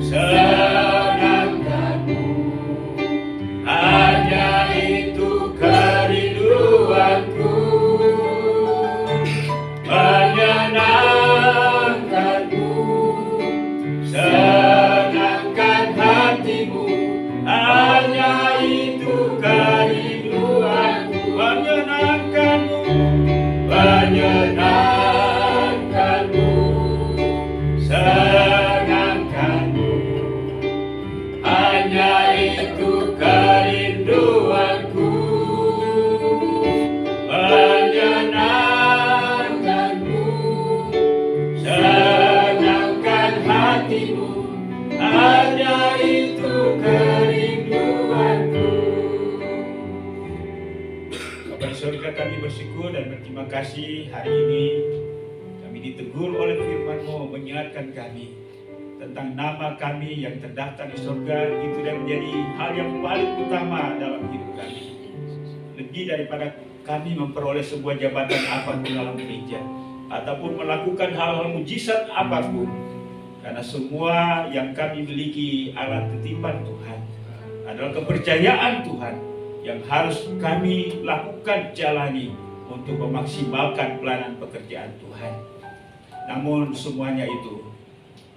senangkanmu. Hanya itu kerinduanku. Surga, kami bersyukur dan berterima kasih hari ini kami ditegur oleh firman-Mu, mengingatkan kami tentang nama kami yang terdaftar di surga. Itu yang menjadi hal yang paling utama dalam hidup kami. Lebih daripada kami memperoleh sebuah jabatan apapun dalam gereja ataupun melakukan hal-hal mujizat apapun. Karena semua yang kami miliki adalah titipan Tuhan, adalah kepercayaan Tuhan yang harus kami lakukan, jalani untuk memaksimalkan pelayanan pekerjaan Tuhan. Namun semuanya itu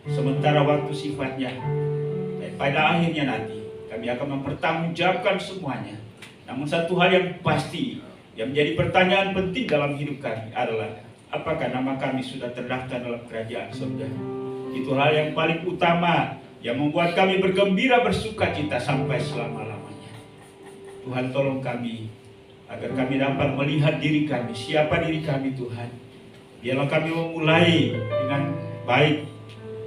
sementara waktu sifatnya, dan pada akhirnya nanti kami akan mempertanggungjawabkan semuanya. Namun satu hal yang pasti yang menjadi pertanyaan penting dalam hidup kami adalah apakah nama kami sudah terdaftar dalam kerajaan surga. Itu hal yang paling utama yang membuat kami bergembira, bersuka cita sampai selama-lamanya. Tuhan, tolong kami agar kami dapat melihat diri kami, siapa diri kami Tuhan. Biarlah kami memulai dengan baik,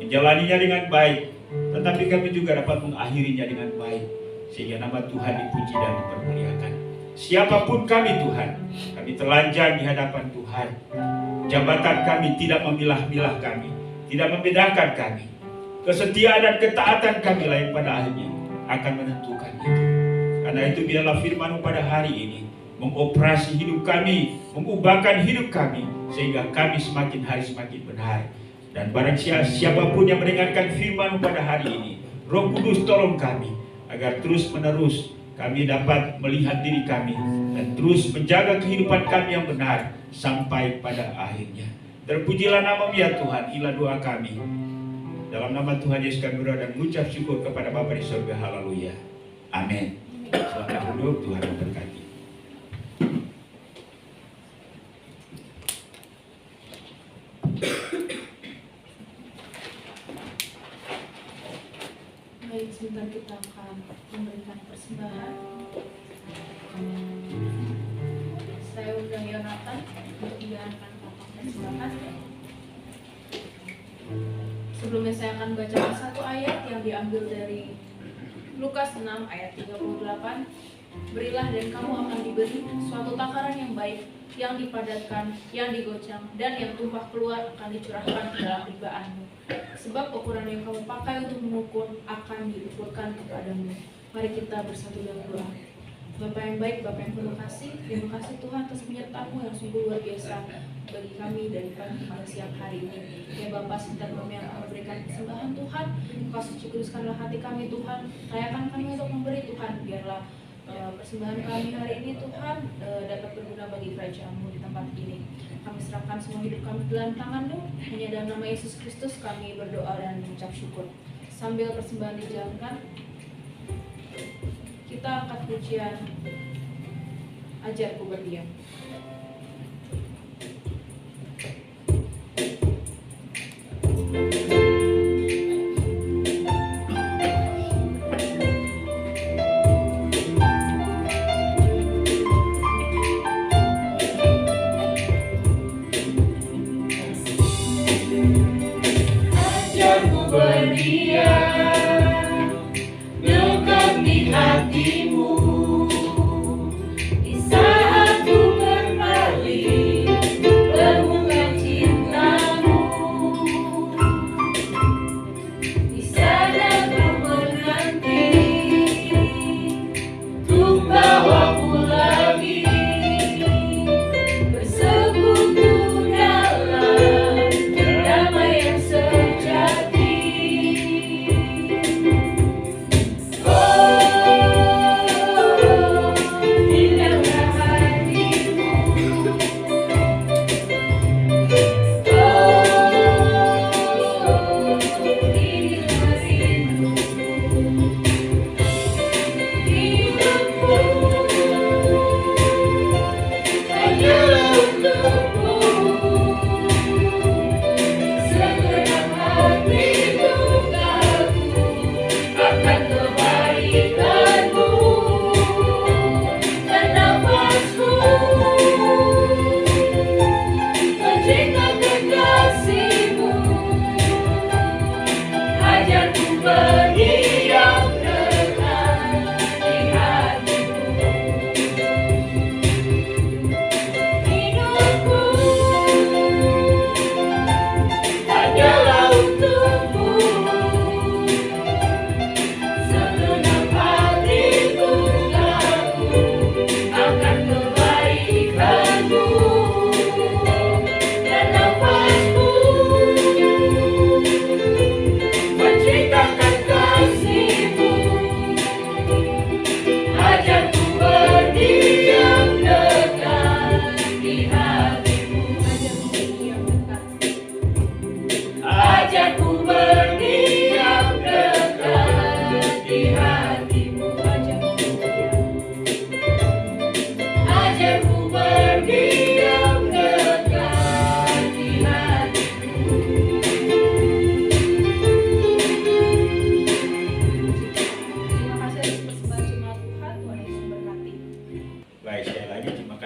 menjalaninya dengan baik, tetapi kami juga dapat mengakhirinya dengan baik, sehingga nama Tuhan dipuji dan dipermuliakan. Siapapun kami Tuhan, kami telanjang di hadapan Tuhan. Jabatan kami tidak memilah-milah kami, tidak membedakan kami. Kesetiaan dan ketaatan kami lah yang pada akhirnya akan menentukan itu. Karena itu biarlah firman-Mu pada hari ini mengoperasi hidup kami, mengubahkan hidup kami, sehingga kami semakin hari semakin benar. Dan barang siapapun yang mendengarkan firman-Mu pada hari ini, Roh Kudus tolong kami agar terus menerus kami dapat melihat diri kami dan terus menjaga kehidupan kami yang benar sampai pada akhirnya. Terpujilah nama-Mu ya Tuhan, inilah doa kami. Dalam nama Tuhan Yesus kami berdoa dan mengucap syukur kepada Bapa di surga. Haleluya. Amin. Selamat duduk, Tuhan memberkati. Baik, sebentar kita akan memberikan persembahan. Saya undang Yonatan untuk menjalankan kotak persembahan. Sebelumnya saya akan bacakan satu ayat yang diambil dari Lukas 6 ayat 38. Berilah dan kamu akan diberi, suatu takaran yang baik, yang dipadatkan, yang digocang, dan yang tumpah keluar akan dicurahkan ke dalam ribaanmu. Sebab ukuran yang kamu pakai untuk mengukur akan diukurkan kepadamu. Mari kita bersatu dalam doa. Bapa yang baik, Bapa yang penuh kasih, terima kasih Tuhan atas penyertaan-Mu yang sungguh luar biasa bagi kami dari pagi hingga siang hari ini. Ya Bapa, sebentar kami akan memberikan persembahan Tuhan. Kau suci kuduskanlah hati kami Tuhan, layakan kami untuk memberi Tuhan. Biarlah persembahan kami hari ini Tuhan dapat berguna bagi kerajaan-Mu di tempat ini. Kami serahkan semua hidup kami ke dalam tangan-Mu. Hanya dalam nama Yesus Kristus kami berdoa dan mengucap syukur. Sambil persembahan dijalankan, kita angkat pujian Ajarku Berdiam. Ajarku berdiam dekat di hatimu, di saat ku berbalik temukan cintamu, di sana ku menanti untuk bawaku lagi bersekutu dalam damai yang sejati. Oh,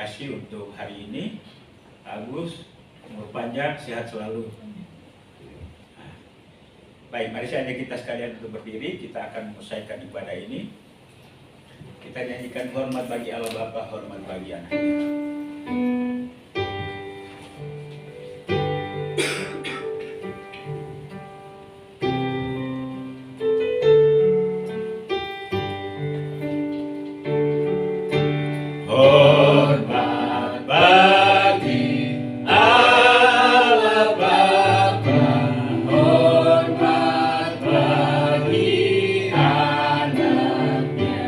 kasih untuk hari ini. Agus, umur panjang, sehat selalu. Nah, baik, mari saya ajak kita sekalian untuk berdiri. Kita akan menyelesaikan ibadah ini. Kita nyanyikan hormat bagi Allah Bapa, hormat bagi Anak. Hormat bagi Allah Bapa, hormat bagi Anaknya,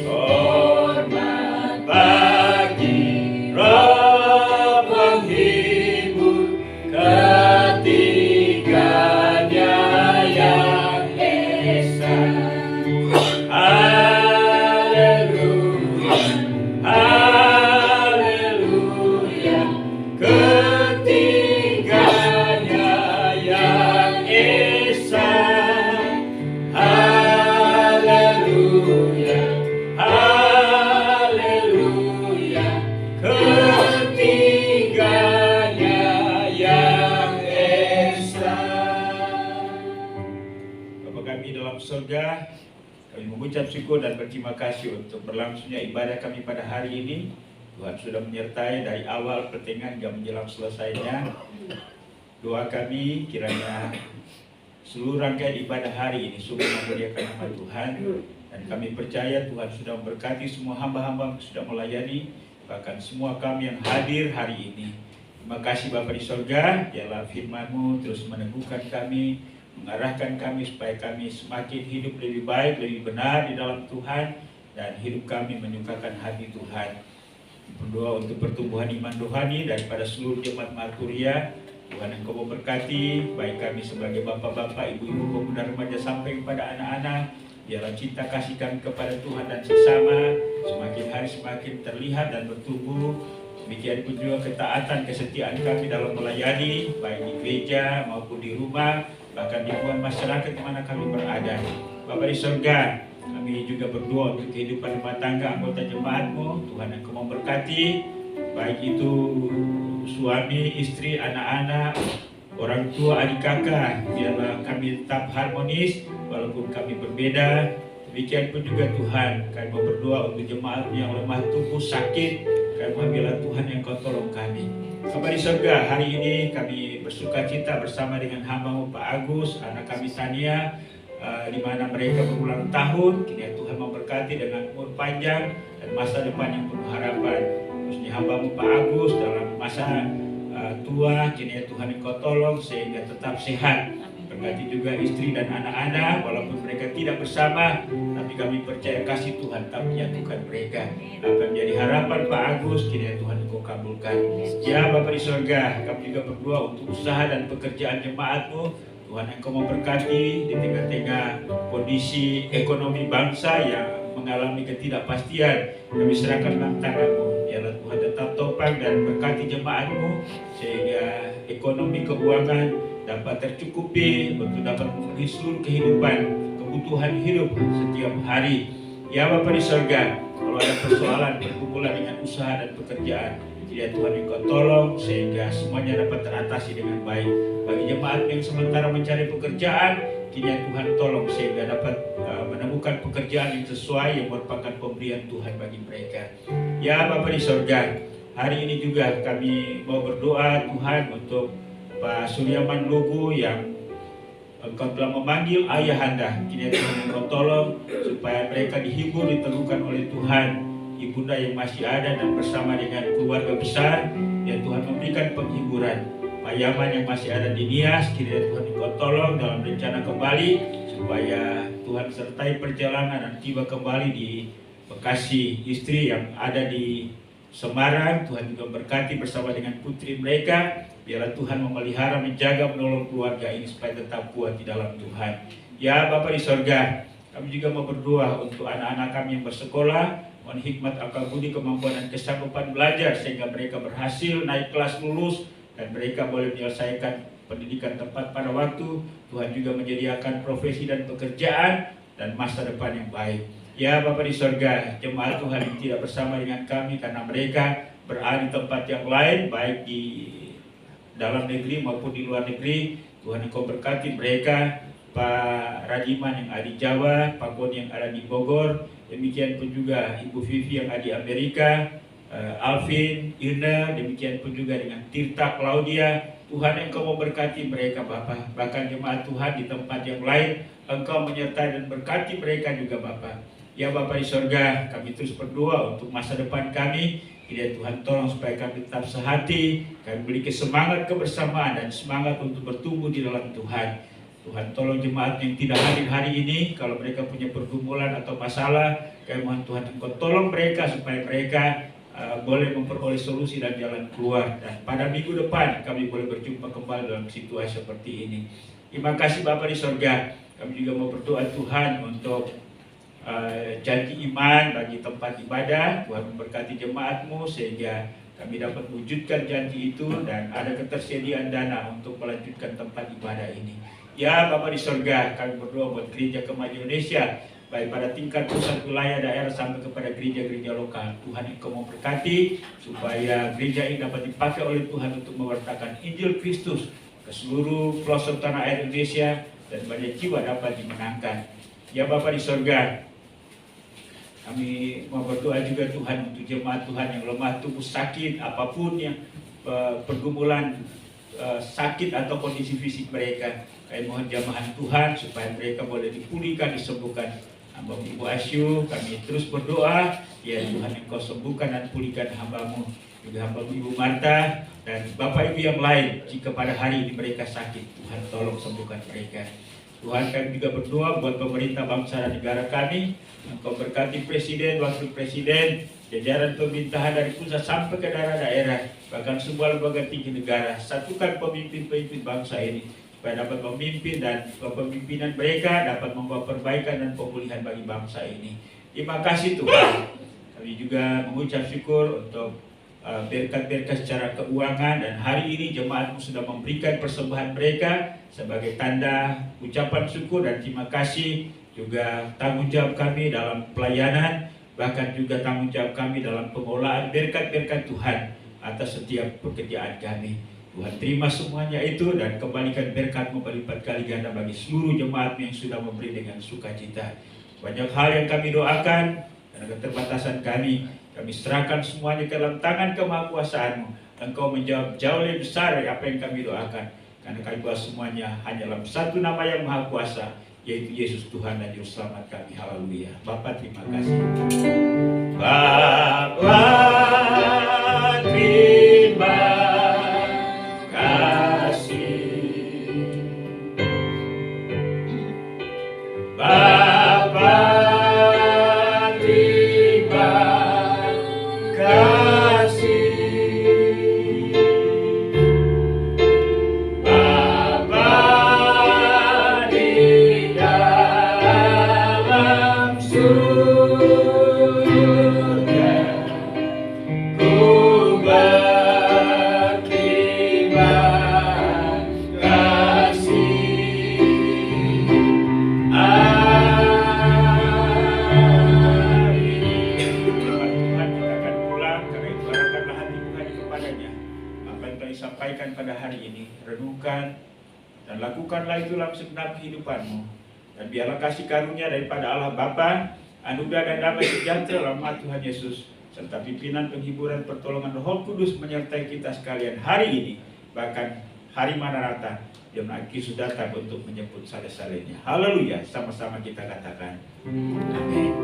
hormat bagi Roh penghibur ketiganya yang esa. Haleluya, ketiganya yang esa. Haleluya, haleluya, ketiganya yang esa. Bapa kami dalam surga, kami mengucap syukur dan berterima kasih untuk berlangsungnya ibadah kami pada hari ini. Tuhan sudah menyertai dari awal pertengahan hingga menjelang selesainya. Doa kami kiranya seluruh rangkaian ibadah hari ini sungguh memuliakan nama Tuhan. Dan kami percaya Tuhan sudah memberkati semua hamba-hamba yang sudah melayani, bahkan semua kami yang hadir hari ini. Terima kasih Bapa di sorga, biarlah firman-Mu terus meneguhkan kami, mengarahkan kami supaya kami semakin hidup lebih baik, lebih benar di dalam Tuhan, dan hidup kami menyukakan hati Tuhan. Berdoa untuk pertumbuhan iman rohani daripada seluruh jemaat Marturia. Tuhan Engkau memberkati baik kami sebagai bapak-bapak, ibu-ibu, pemuda, remaja sampai kepada anak-anak. Biarlah cinta kasih kami kepada Tuhan dan sesama semakin hari semakin terlihat dan bertumbuh. Demikian pun juga ketaatan kesetiaan kami dalam melayani baik di gereja maupun di rumah, bahkan di lingkungan masyarakat di mana kami berada. Bapa di surga, kami juga berdoa untuk kehidupan rumah tangga anggota jemaat-Mu. Tuhan Engkau memberkati, baik itu suami, istri, anak-anak, orang tua, adik kakak. Biarlah kami tetap harmonis walaupun kami berbeda. Demikian pun juga Tuhan, kami mau berdoa untuk jemaat yang lemah tubuh, sakit. Kami biarlah Tuhan yang Kau tolong kami. Bapa di surga, hari ini kami bersuka cita bersama dengan hamba-Mu Pak Agus, anak kami Tania, di mana mereka berulang tahun. Kini Tuhan memberkati dengan umur panjang dan masa depan yang penuh harapan. Khususnya hamba-Mu Pak Agus dalam masa tua, kini Tuhan Engkau tolong sehingga tetap sehat. Berkati juga istri dan anak-anak, walaupun mereka tidak bersama, tapi kami percaya kasih Tuhan tak menyatukan mereka. Apa yang menjadi harapan Pak Agus, kini Tuhan Engkau kabulkan. Ya Bapa di surga, kami juga berdoa untuk usaha dan pekerjaan jemaat-Mu. Tuhan Engkau memberkati di tengah-tengah kondisi ekonomi bangsa yang mengalami ketidakpastian. Kami serahkan dalam tangan-Mu. Biarlah Tuhan tetap topang dan berkati jemaat-Mu sehingga ekonomi keuangan dapat tercukupi untuk dapat memenuhi seluruh kehidupan, kebutuhan hidup setiap hari. Ya Bapa di surga, kalau ada persoalan berhubungan dengan usaha dan pekerjaan, ya Tuhan Engkau tolong sehingga semuanya dapat teratasi dengan baik. Bagi jemaat yang sementara mencari pekerjaan, kini Tuhan tolong sehingga dapat menemukan pekerjaan yang sesuai yang merupakan pemberian Tuhan bagi mereka. Ya Bapa di surga, hari ini juga kami mau berdoa Tuhan untuk Pak Suryaman Lugu yang Engkau telah memanggil ayahanda. Kini Tuhan Engkau tolong supaya mereka dihibur, diteguhkan oleh Tuhan. Ibunda yang masih ada dan bersama dengan keluarga besar, ya Tuhan memberikan penghiburan. Pak Yaman yang masih ada di Nias, kini Tuhan Engkau tolong dalam rencana kembali supaya Tuhan sertai perjalanan dan tiba kembali di Bekasi. Istri yang ada di Semarang, Tuhan juga berkati bersama dengan putri mereka. Biarlah Tuhan memelihara, menjaga, menolong keluarga ini supaya tetap kuat di dalam Tuhan. Ya Bapa di sorga, kami juga mau berdoa untuk anak-anak kami yang bersekolah. Mohon hikmat, akal budi, kemampuan dan kesanggupan belajar sehingga mereka berhasil naik kelas, lulus, dan mereka boleh menyelesaikan pendidikan tepat pada waktu. Tuhan juga menyediakan profesi dan pekerjaan dan masa depan yang baik. Ya Bapa di sorga, jemaat Tuhan yang tidak bersama dengan kami karena mereka berada di tempat yang lain, baik di dalam negeri maupun di luar negeri. Tuhan Engkau berkati mereka, Pak Radiman yang ada di Jawa, Pak Goni yang ada di Bogor, demikian pun juga Ibu Vivi yang ada di Amerika, Alvin, Irna, demikian pun juga dengan Tirta, Claudia. Tuhan Engkau memberkati mereka Bapa, bahkan jemaat Tuhan di tempat yang lain Engkau menyertai dan berkati mereka juga Bapa. Ya Bapa di sorga, kami terus berdoa untuk masa depan kami. Kiranya Tuhan tolong supaya kami tetap sehati, kami memiliki semangat kebersamaan dan semangat untuk bertumbuh di dalam Tuhan. Tuhan tolong jemaat yang tidak hadir hari ini, kalau mereka punya pergumulan atau masalah, kami mohon Tuhan Engkau tolong mereka supaya mereka boleh memperoleh solusi dan jalan keluar. Dan pada minggu depan kami boleh berjumpa kembali dalam situasi seperti ini. Terima kasih Bapa di sorga. Kami juga mau berdoa Tuhan untuk janji iman bagi tempat ibadah. Tuhan memberkati jemaat-Mu sehingga kami dapat mewujudkan janji itu dan ada ketersediaan dana untuk melanjutkan tempat ibadah ini. Ya Bapa di sorga, kami berdoa buat Gereja Kemajuan Indonesia, baik pada tingkat pusat, wilayah, daerah sampai kepada gereja-gereja lokal. Tuhan Engkau memberkati supaya gereja ini dapat dipakai oleh Tuhan untuk mewartakan Injil Kristus ke seluruh pelosok tanah air Indonesia dan banyak jiwa dapat dimenangkan. Ya Bapa di sorga, kami mau berdoa juga Tuhan untuk jemaat Tuhan yang lemah tubuh, sakit, apapun yang pergumulan sakit atau kondisi fisik mereka. Kami mohon jamahan Tuhan supaya mereka boleh dipulihkan, disembuhkan. Hamba Ibu Asyu, kami terus berdoa, ya Tuhan Engkau sembuhkan dan pulihkan hamba-Mu. Juga hamba Ibu Marta dan Bapak Ibu yang lain, jika pada hari ini mereka sakit, Tuhan tolong sembuhkan mereka. Tuhan, kami juga berdoa buat pemerintah bangsa dan negara kami. Engkau berkati Presiden, Wakil Presiden, jajaran pemerintahan dari pusat sampai ke daerah-daerah, bahkan semua lembaga tinggi negara. Satukan pemimpin-pemimpin bangsa ini supaya dapat memimpin dan kepemimpinan mereka dapat membawa perbaikan dan pemulihan bagi bangsa ini. Terima kasih Tuhan. Kami juga mengucap syukur untuk berkat-berkat secara keuangan, dan hari ini jemaat-Mu sudah memberikan persembahan mereka sebagai tanda ucapan syukur dan terima kasih. Juga tanggung jawab kami dalam pelayanan, bahkan juga tanggung jawab kami dalam pengelolaan berkat-berkat Tuhan atas setiap pekerjaan kami. Tuhan terima semuanya itu dan kembalikan berkat-Mu berlipat kali ganda bagi seluruh jemaat yang sudah memberi dengan sukacita. Banyak hal yang kami doakan karena keterbatasan kami serahkan semuanya ke dalam tangan kemahakuasaan-Mu. Engkau menjawab jauh lebih besar dari apa yang kami doakan, karena kami doa semuanya hanya dalam satu nama yang maha kuasa, yaitu Yesus Tuhan dan Juru Selamat kami. Haleluya. Bapa terima kasih. Bapa terima kasih. Bapa terima kasih. Bapa di dalam surga, ku berterima kasih. Sampaikan pada hari ini, renungkan dan lakukanlah itu dalam segenap kehidupanmu, dan biarlah kasih karunia daripada Allah Bapa, anugerah dan damai sejahtera dalam nama Tuhan Yesus, serta pimpinan, penghiburan, pertolongan Roh Kudus menyertai kita sekalian hari ini, bahkan hari Maranatha, dia Yesus datang untuk menjemput saleh-salehnya. Haleluya, sama-sama kita katakan amin.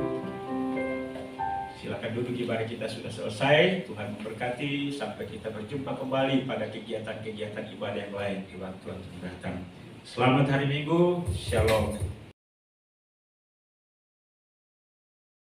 Silakan duduk, ibadah kita sudah selesai. Tuhan memberkati sampai kita berjumpa kembali pada kegiatan-kegiatan ibadah yang lain di waktu yang datang. Selamat hari Minggu. Shalom.